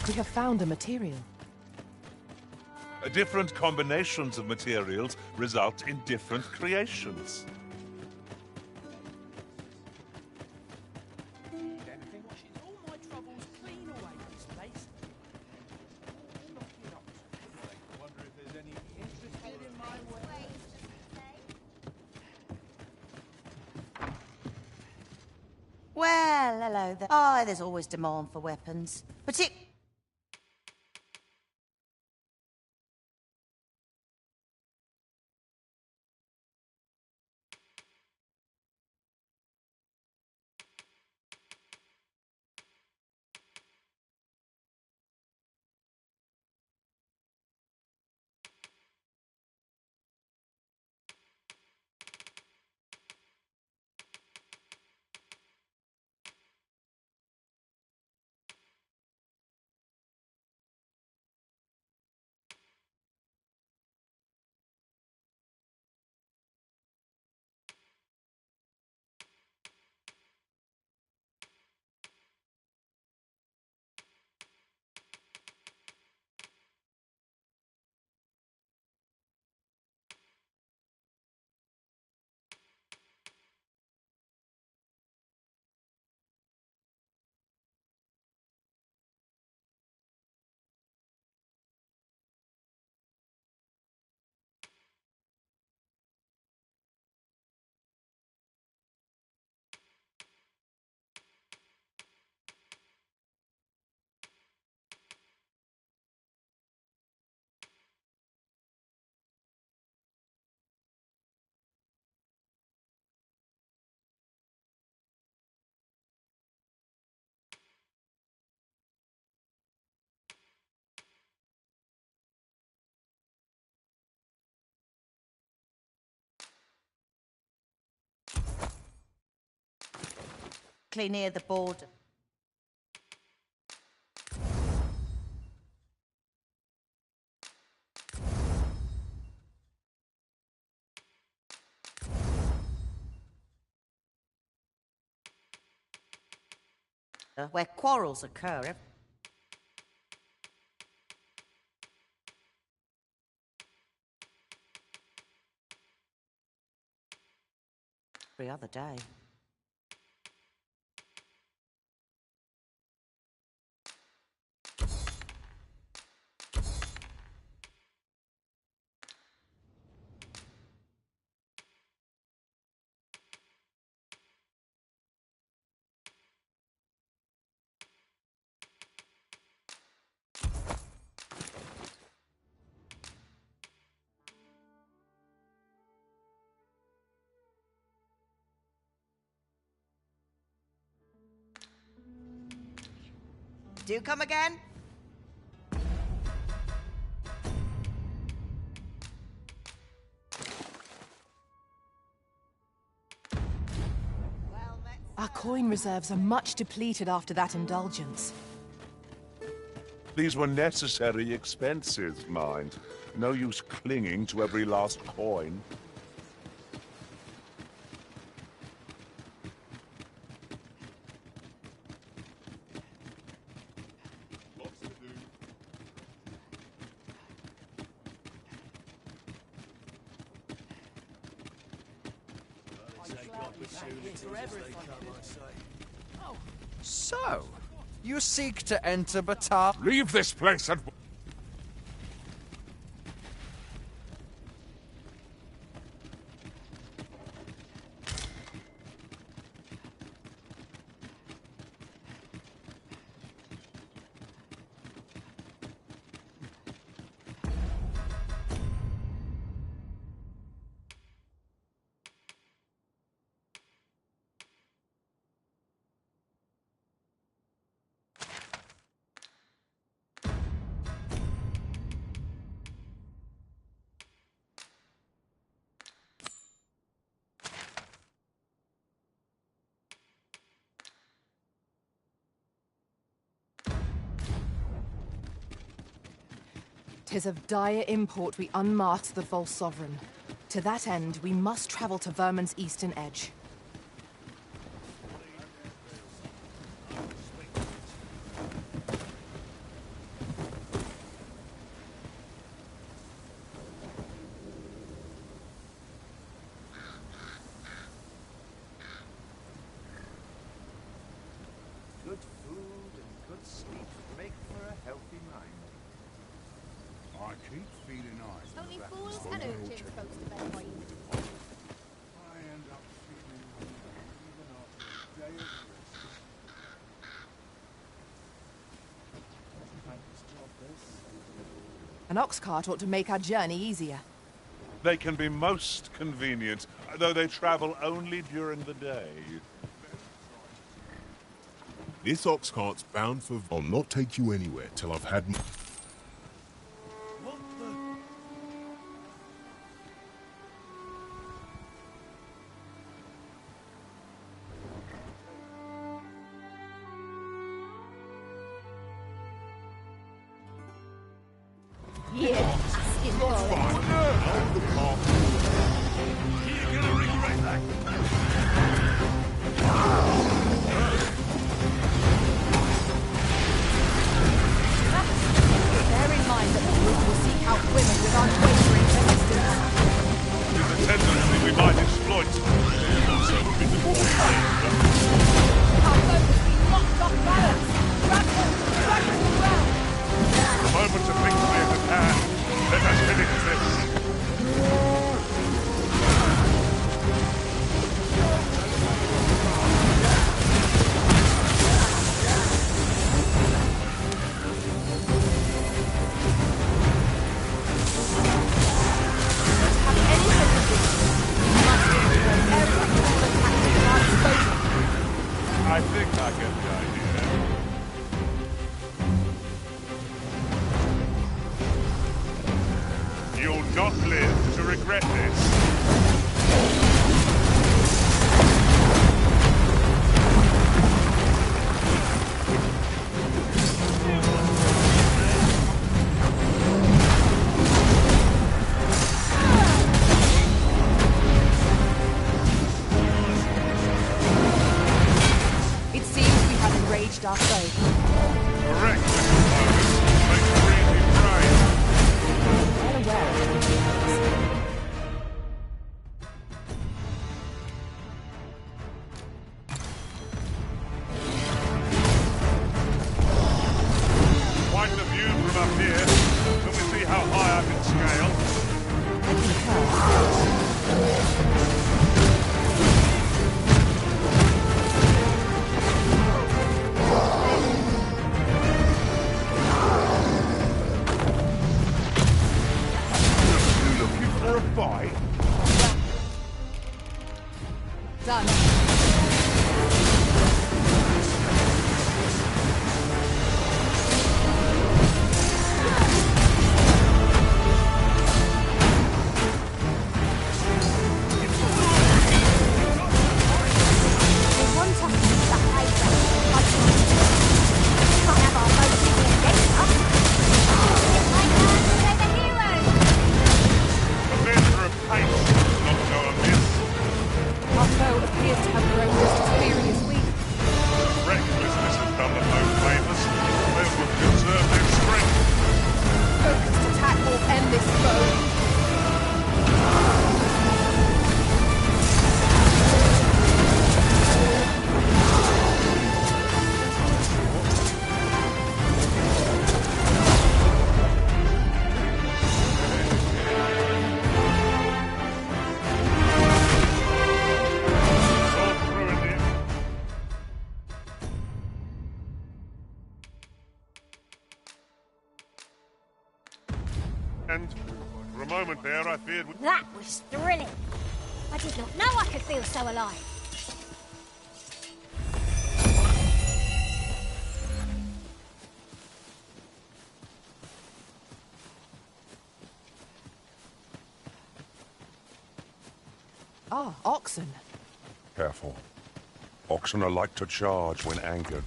We have found a material. Different combinations of materials result in different creations. Need anything? All my troubles clean away this place. Lock it up. Wonder if there's any Interested in my ways? Well, hello there. Oh, there's always demand for weapons. exactly near the border. Where quarrels occur. Every other day. Do come again? Our coin reserves are much depleted after that indulgence. These were necessary expenses, mind. No use clinging to every last coin. So, you seek to enter Batar? Leave this place at... Tis of dire import we unmask the false sovereign. To that end, we must travel to Vermin's eastern edge. Good food and good sleep make for a healthy mind. I keep feeling eyes. Only fools and urchins goes to bed by evening. I end up feeling hungry even after a day of rest. Thankless job, this. An ox cart ought to make our journey easier. They can be most convenient, though they travel only during the day. This ox cart's bound for... I'll not take you anywhere till I've had... Yeah, asking for it. You're gonna regret that. Bear in mind that the group will seek out women with unwavering persistence. With a tendency we might exploit. So we've been Our focus being knocked off balance. Drag them around. the moment of victory is at hand. Let us finish this. done. And for a moment there, I feared... That was thrilling. I did not know I could feel so alive. Ah, oxen. Careful. Oxen are like to charge when angered.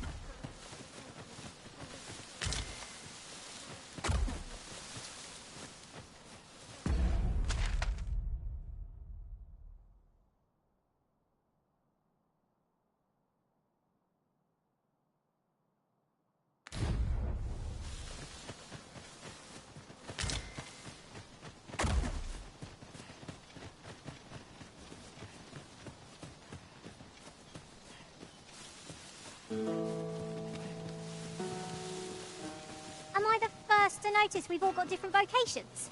Am I the first to notice we've all got different vocations?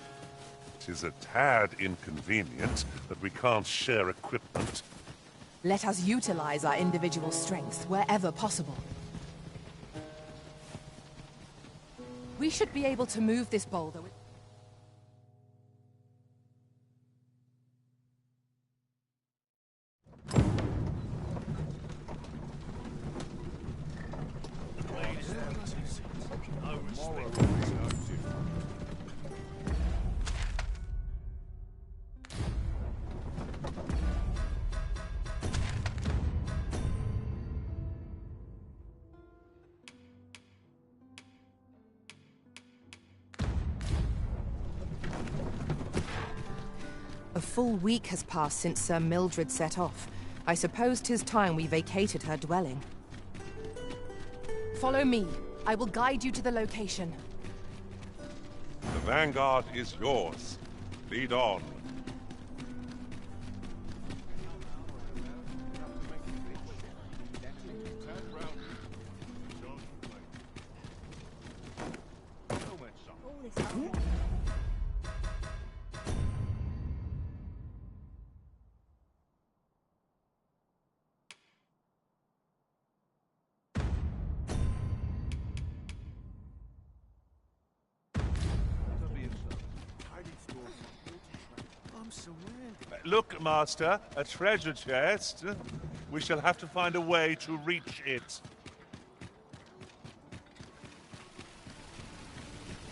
It is a tad inconvenient that we can't share equipment. Let us utilize our individual strengths wherever possible. We should be able to move this boulder with... A full week has passed since Sir Mildred set off. I suppose 'tis time we vacated her dwelling. Follow me. I will guide you to the location. The vanguard is yours. Lead on. Look, Master, a treasure chest. We shall have to find a way to reach it.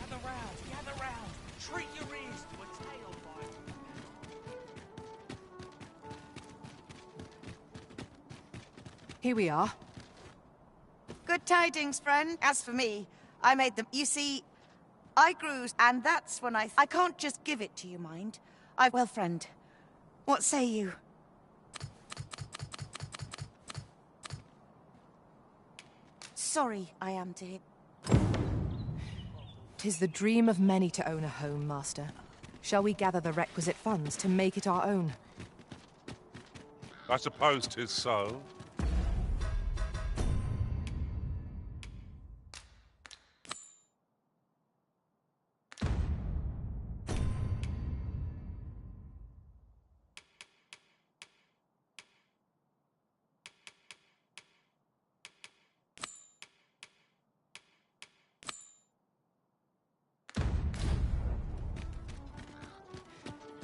Gather round. Treat your ears to a tale bite. Here we are. Good tidings, friend. As for me, I made them. You see, I grew, and that's when I can't just give it to you, mind. Well, friend, what say you? Sorry, I am to him. 'Tis the dream of many to own a home, Master. Shall we gather the requisite funds to make it our own? I suppose 'tis so.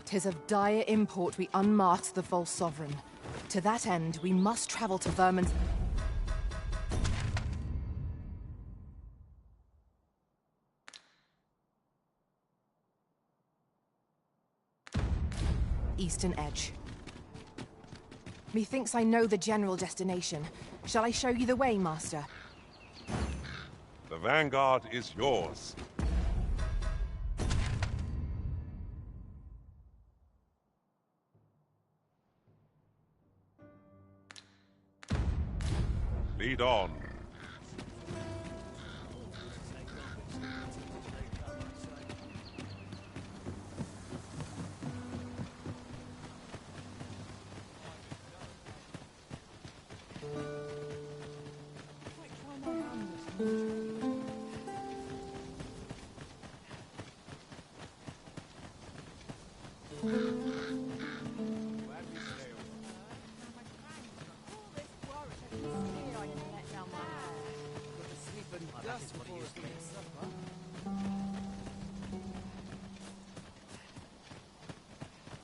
Tis of dire import we unmasked the false sovereign. To that end, we must travel to Vermin's... eastern edge. Methinks I know the general destination. Shall I show you the way, Master? The Vanguard is yours. Lead on.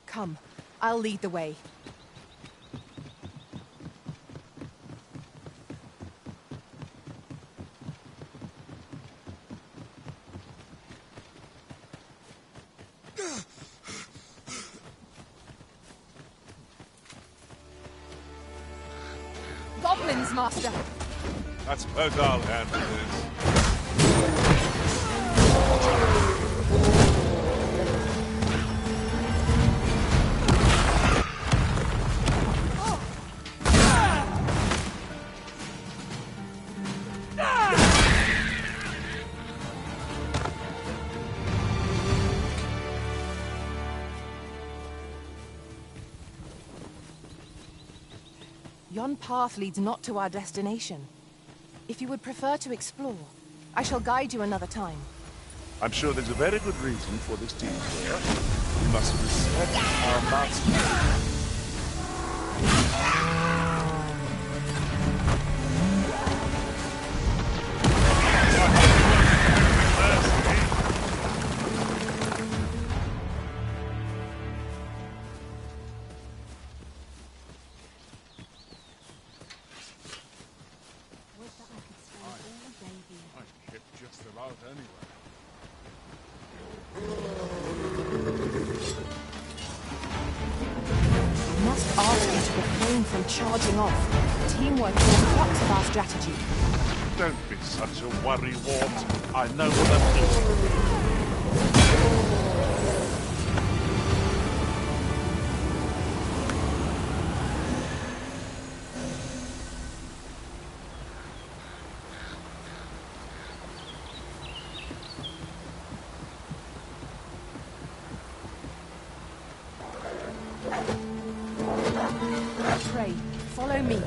Come, I'll lead the way. Goblins, Master! I suppose I'll handle this. Yon path leads not to our destination. If you would prefer to explore, I shall guide you another time. I'm sure there's a very good reason for this detour. We must respect our master. From charging off. Teamwork is the crux of our strategy. Don't be such a worrywart. I know what I'm doing. Pray, follow me.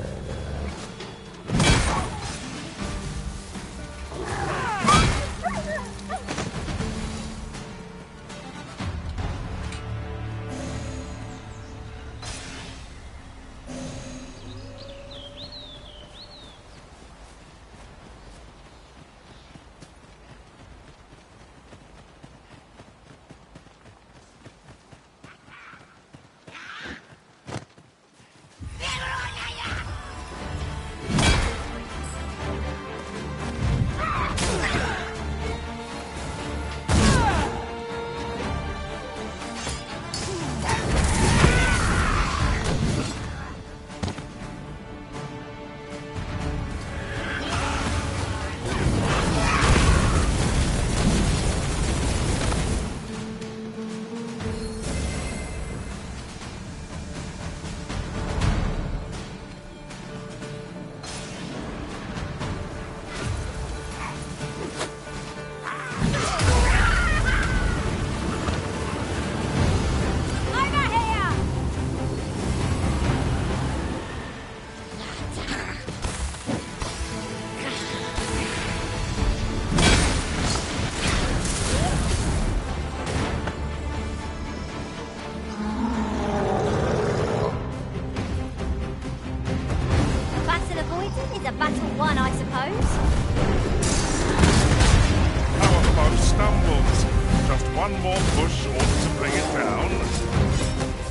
push ought to bring it down.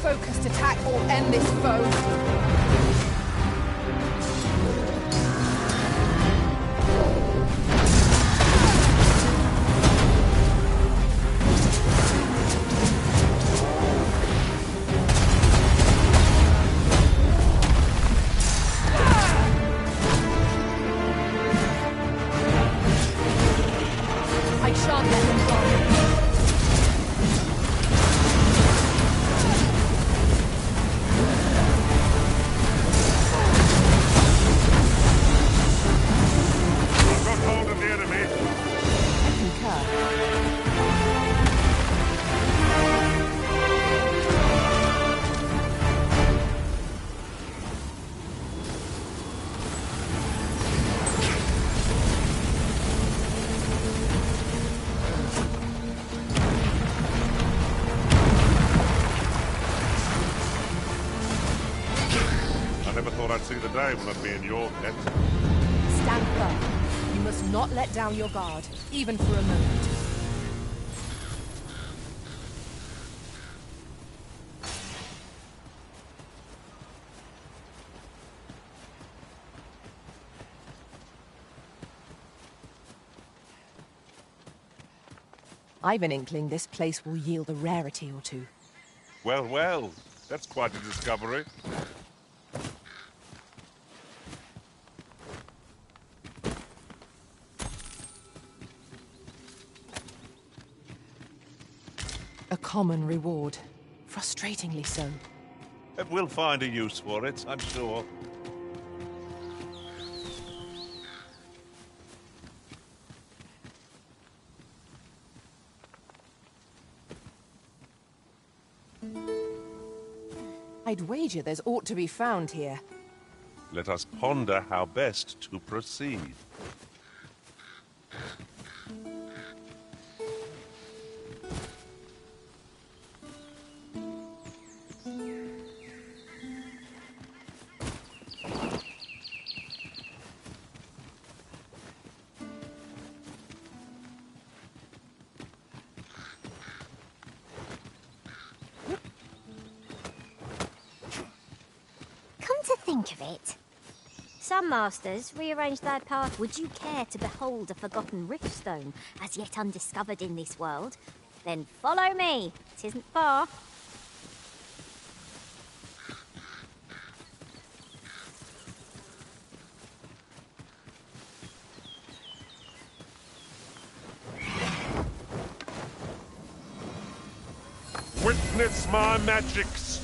Focused attack will end this foe. Never thought I'd see the day when I'd be in your debt. Stand firm. You must not let down your guard, even for a moment. I've an inkling this place will yield a rarity or two. Well, well, that's quite a discovery. A common reward. Frustratingly so. But we'll find a use for it, I'm sure. I'd wager there's aught to be found here. Let us ponder how best to proceed. Think of it. Some masters rearrange their path. Would you care to behold a forgotten riftstone as yet undiscovered in this world? Then follow me. It isn't far. Witness my magics!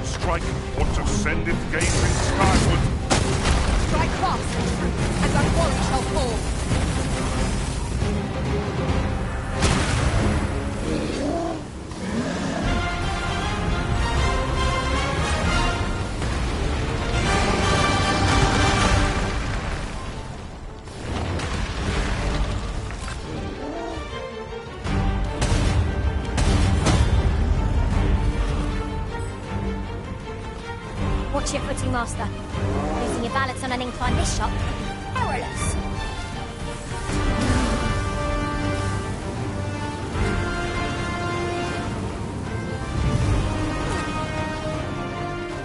Strike or to send it gazing skyward. Strike fast, and our quarry shall fall. Watch your footing, Master. Losing your balance on an incline this shot. Perilous.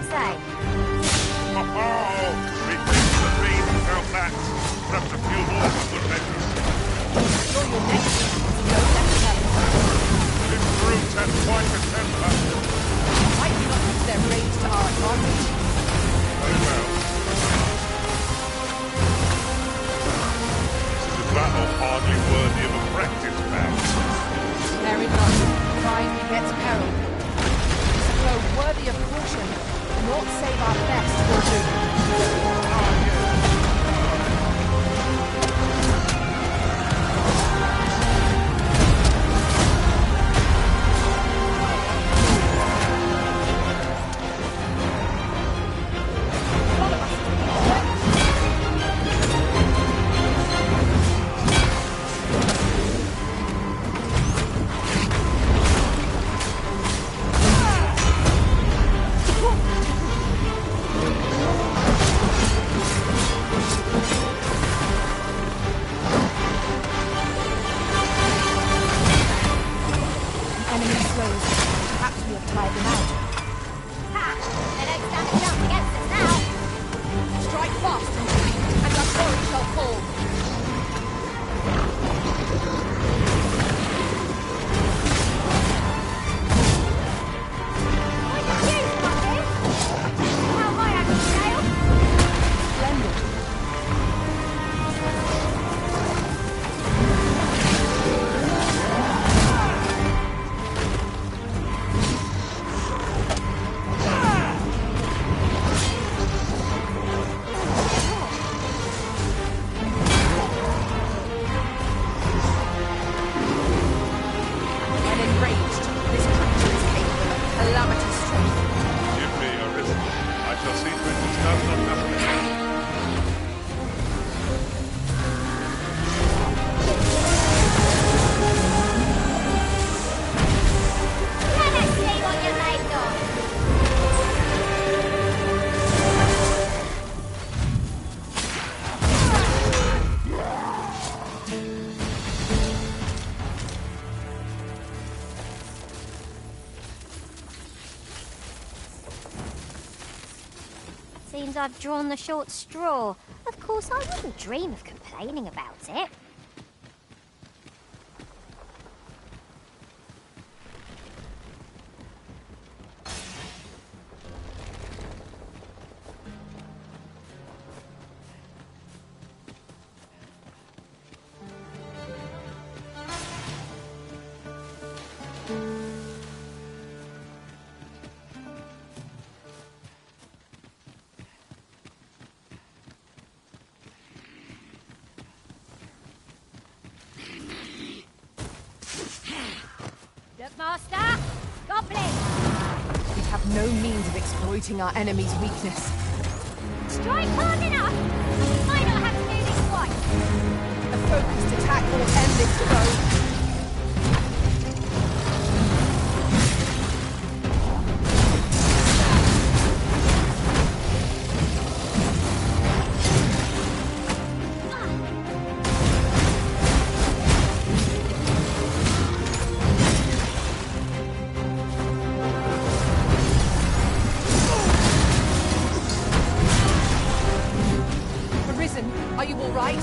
Say. Oh, rethink the dream without that. Perhaps a few more good measures. Sure your next is no less terrible. This brute has quite a temper. Might we not use their rage to our advantage? Very well. This is a battle hardly worthy of a practice match. Fair enough. Pride begets peril. It's a foe worthy of caution. Naught said I've drawn the short straw. Of course, I wouldn't dream of complaining about it. Master! Goblin! We have no means of exploiting our enemy's weakness. Strike hard enough! You might not have to do this twice. A focused attack will end this foe. Are you all right?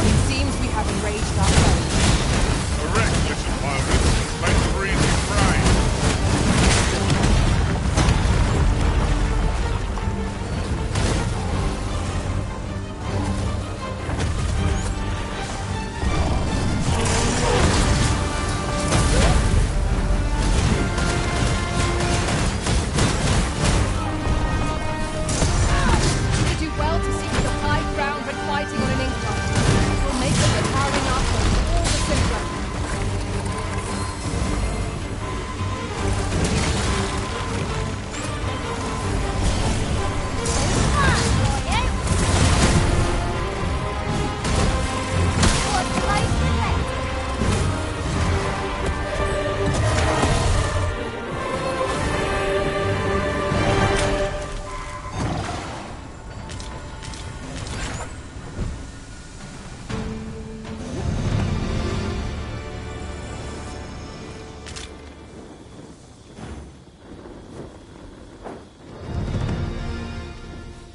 It seems we have enraged our foe.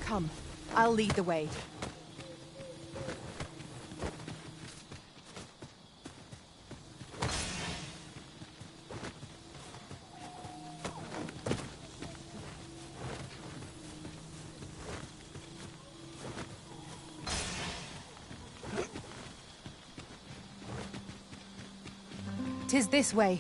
Come, I'll lead the way. "'Tis this way.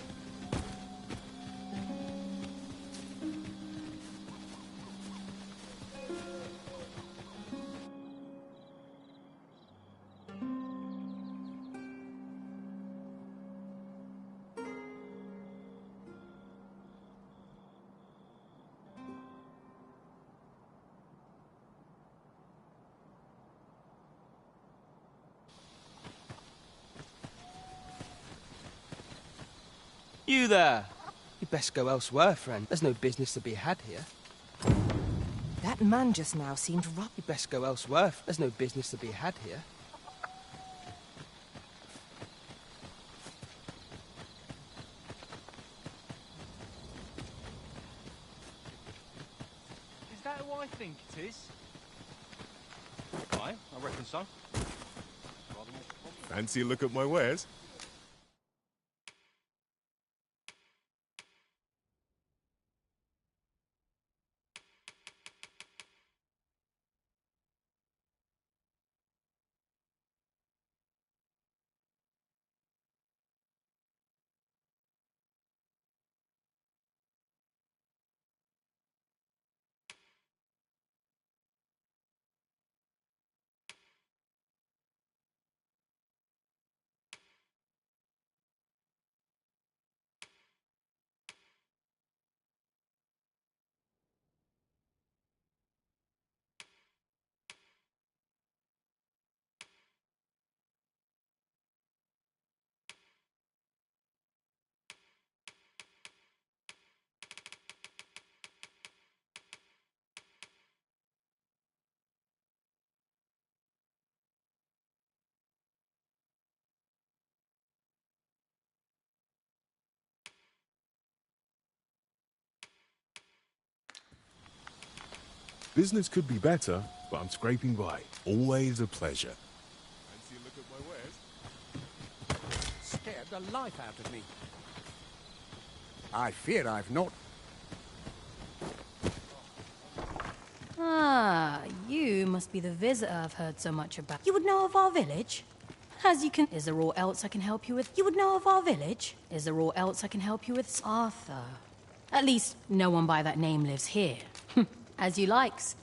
You there! You'd best go elsewhere, friend. There's no business to be had here. That man just now seemed rough. You'd best go elsewhere. There's no business to be had here. Is that who I think it is? Aye, I reckon so. Fancy a look at my wares? Business could be better, but I'm scraping by. Always a pleasure. Fancy a look at my wares? Scared the life out of me. I fear I've not... Ah, you must be the visitor I've heard so much about. You would know of our village? As you can... Is there aught else I can help you with? You would know of our village? Is there aught else I can help you with? Arthur. At least, no one by that name lives here. As you likes.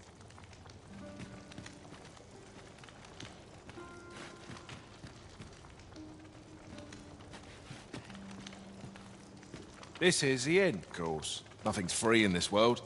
This is the inn. Of course. Nothing's free in this world.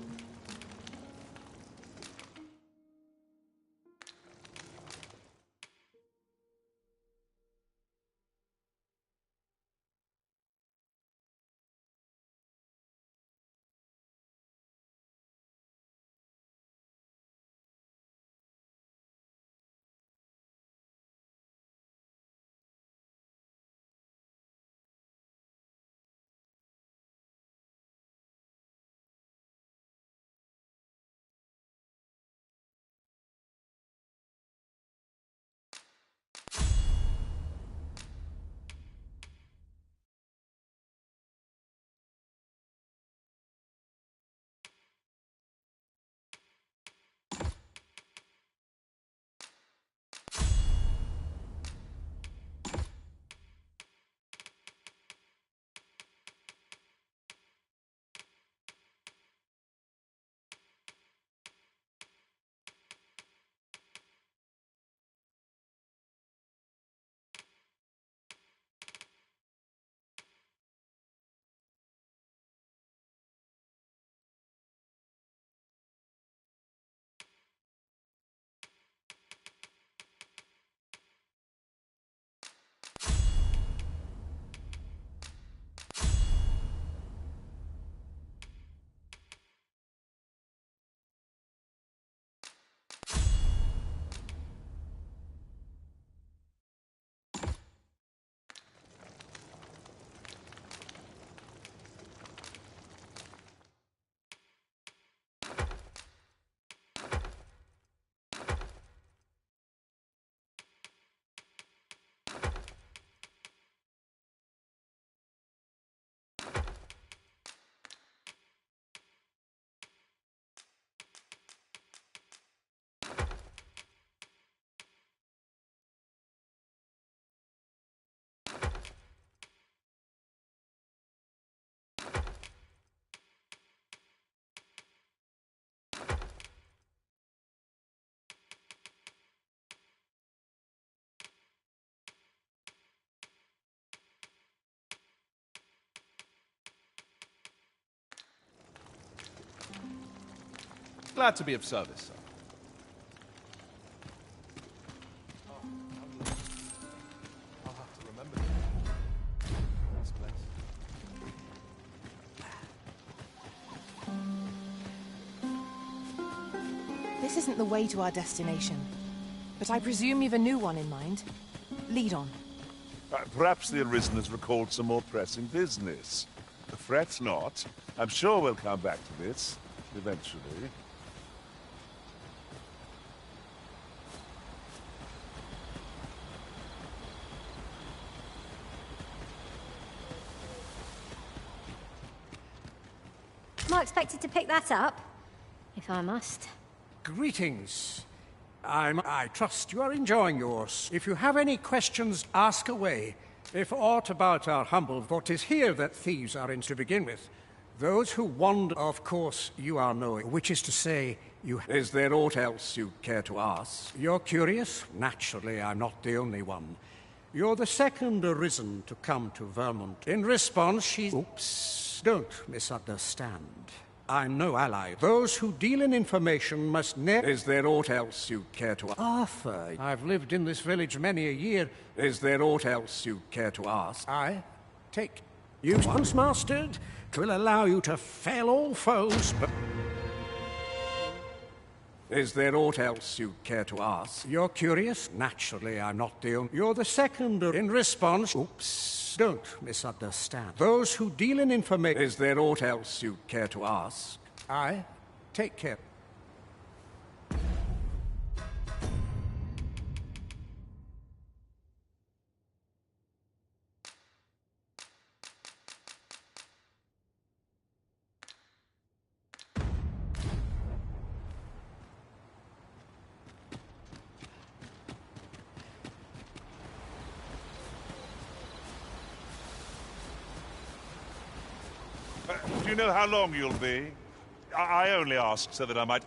Glad to be of service, sir. I'll have to remember this place. This isn't the way to our destination, but I presume you've a new one in mind. Lead on. Perhaps the Arisen has recalled some more pressing business. Fret not. I'm sure we'll come back to this, eventually. Am I expected to pick that up? If I must. Greetings. I trust you are enjoying yours. If you have any questions, ask away. If aught about our humble, for 'tis here that thieves are in to begin with. Those who wander, of course, you are knowing, which is to say, you... Is there aught else you care to ask? You're curious? Naturally, I'm not the only one. You're the second Arisen to come to Vermont. In response, she... Oops. Don't misunderstand. I'm no ally. Those who deal in information must never... Is there aught else you care to... Arthur, I've lived in this village many a year. Is there aught else you care to ask? I take... You once mastered, 'twill allow you to fell all foes, but... Is there aught else you care to ask? You're curious? Naturally, I'm not the only... You're the second in response... Oops. Don't misunderstand. Those who deal in information... Is there aught else you care to ask? I take care. you know how long you'll be? I only ask so that I might...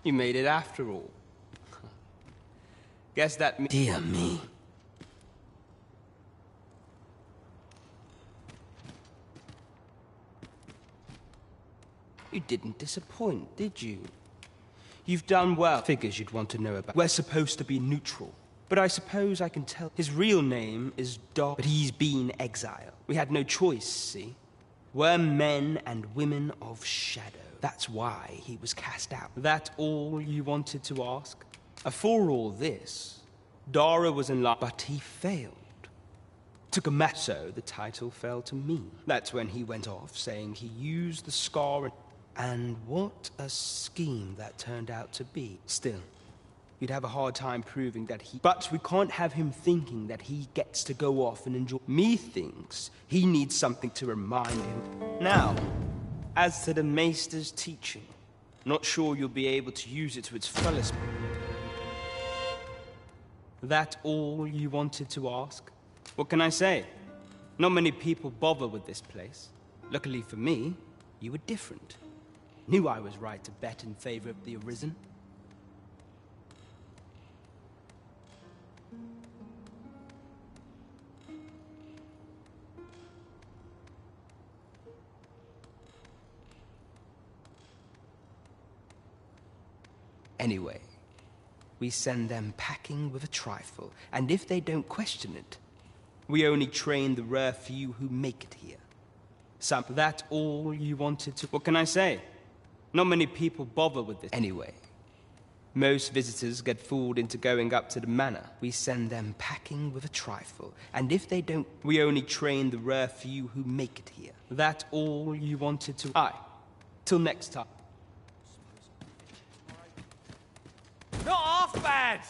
You made it after all. Guess that means... Dear me. You didn't disappoint, did you? You've done well. Figures you'd want to know about. We're supposed to be neutral. But I suppose I can tell his real name is Dar, but he's been exiled. We had no choice, see? We're men and women of shadow. That's why he was cast out. That all you wanted to ask? For all this, Dara was in love, but he failed. Took a match, so the title fell to me. That's when he went off, saying he used the scar and what a scheme that turned out to be. Still, you'd have a hard time proving that he... But we can't have him thinking that he gets to go off and enjoy... Methinks he needs something to remind him. Now, as to the Maester's teaching, not sure you'll be able to use it to its fullest. That all you wanted to ask? What can I say? Not many people bother with this place. Luckily for me, you were different. Knew I was right to bet in favor of the Arisen. Anyway, we send them packing with a trifle, and if they don't question it, we only train the rare few who make it here. That all you wanted to... What can I say? Not many people bother with this. Anyway, most visitors get fooled into going up to the manor. We send them packing with a trifle, and if they don't... We only train the rare few who make it here. That all you wanted to... Aye. Till next time. Not half bad!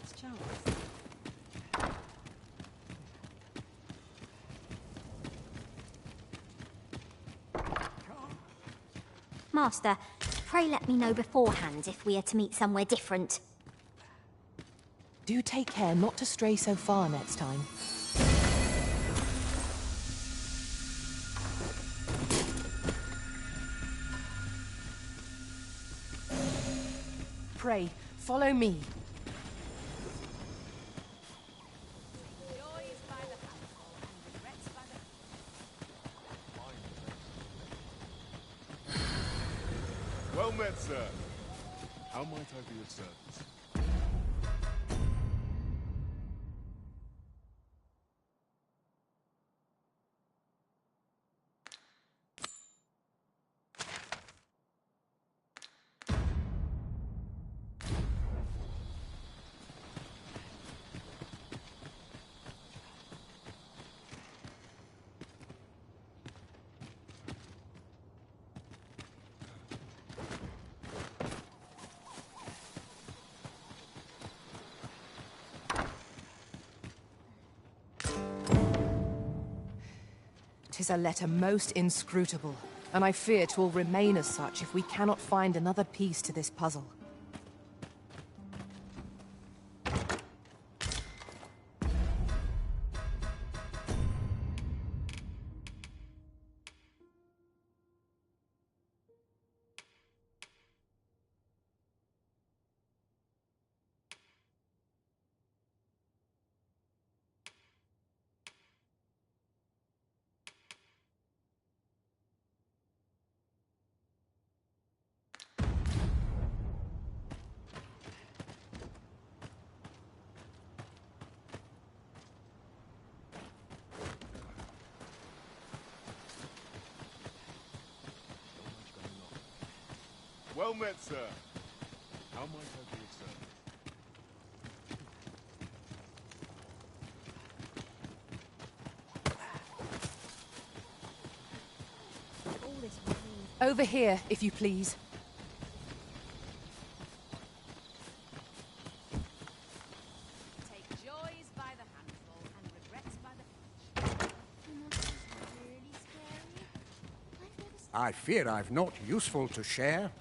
its chance. Master, pray let me know beforehand if we are to meet somewhere different. Do take care not to stray so far next time. Pray, follow me. Well met, sir. How might I be of service? Tis a letter most inscrutable, and I fear 'twill remain as such if we cannot find another piece to this puzzle. Well met, sir. How might I be of service? All this means Over here, if you please. take joys by the handful and regrets by the really scary. I fear I've naught useful to share.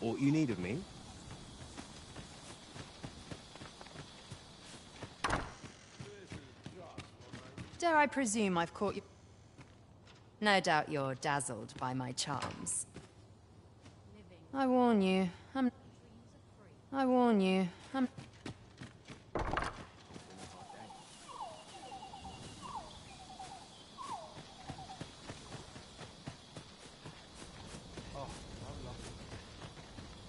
Aught you need of me? Dare I presume I've caught you? No doubt you're dazzled by my charms. I warn you, I'm...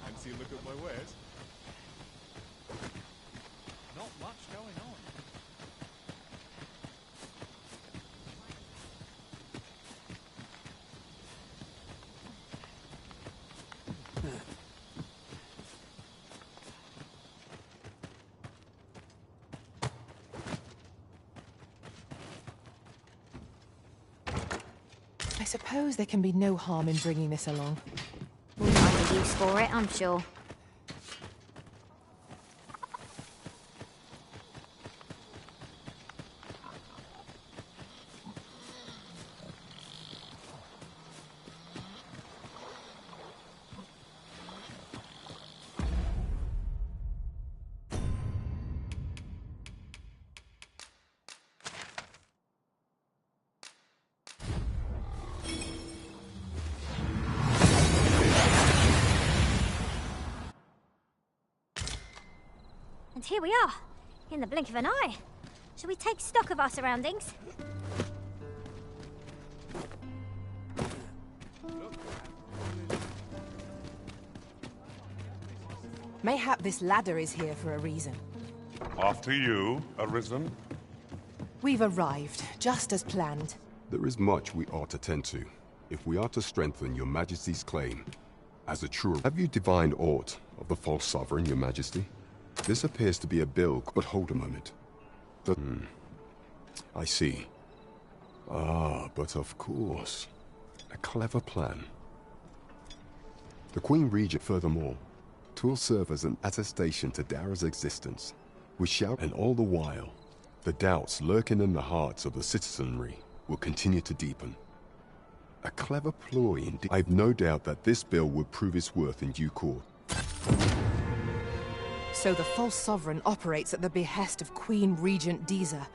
Fancy a look at my wares? Not much going on. I suppose there can be no harm in bringing this along. We'll find a use for it, I'm sure. And here we are, in the blink of an eye. Shall we take stock of our surroundings? Mayhap this ladder is here for a reason. After you, Arisen. We've arrived, just as planned. There is much we ought to tend to, if we are to strengthen your Majesty's claim. As a true... Have you divined aught of the false sovereign, your Majesty? This appears to be a bill, but hold a moment. I see. Ah, but of course. A clever plan. The Queen Regent, furthermore, twill serve as an attestation to Dara's existence. We shall, and all the while, the doubts lurking in the hearts of the citizenry will continue to deepen. A clever ploy indeed. I've no doubt that this bill will prove its worth in due course. So the false sovereign operates at the behest of Queen Regent Diza.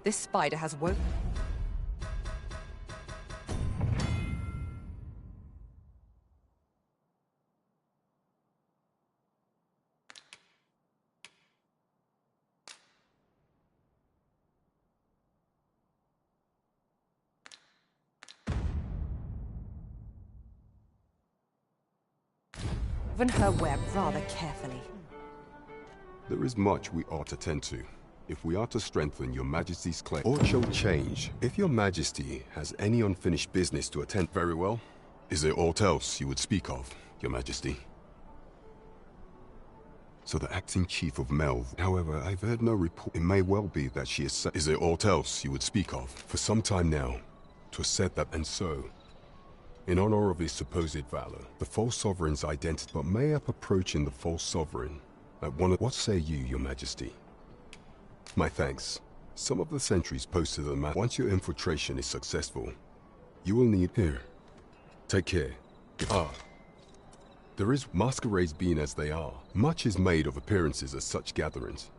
This spider has woke... woven her web rather carefully. There is much we ought to tend to, if we are to strengthen your Majesty's claim, or shall change. If your Majesty has any unfinished business to attend, very well. Is there aught else you would speak of, your Majesty? So the acting chief of Melv, however, I've heard no report. It may well be that she is... Is there aught else you would speak of? For some time now, 'twas said that, and so, in honor of his supposed valor, the false sovereign's identity, but may up approaching the false sovereign, at one of... What say you, your Majesty? My thanks. Some of the sentries posted on the map. Once your infiltration is successful, you will need... Here. Take care. There is masquerades being as they are. Much is made of appearances at such gatherings.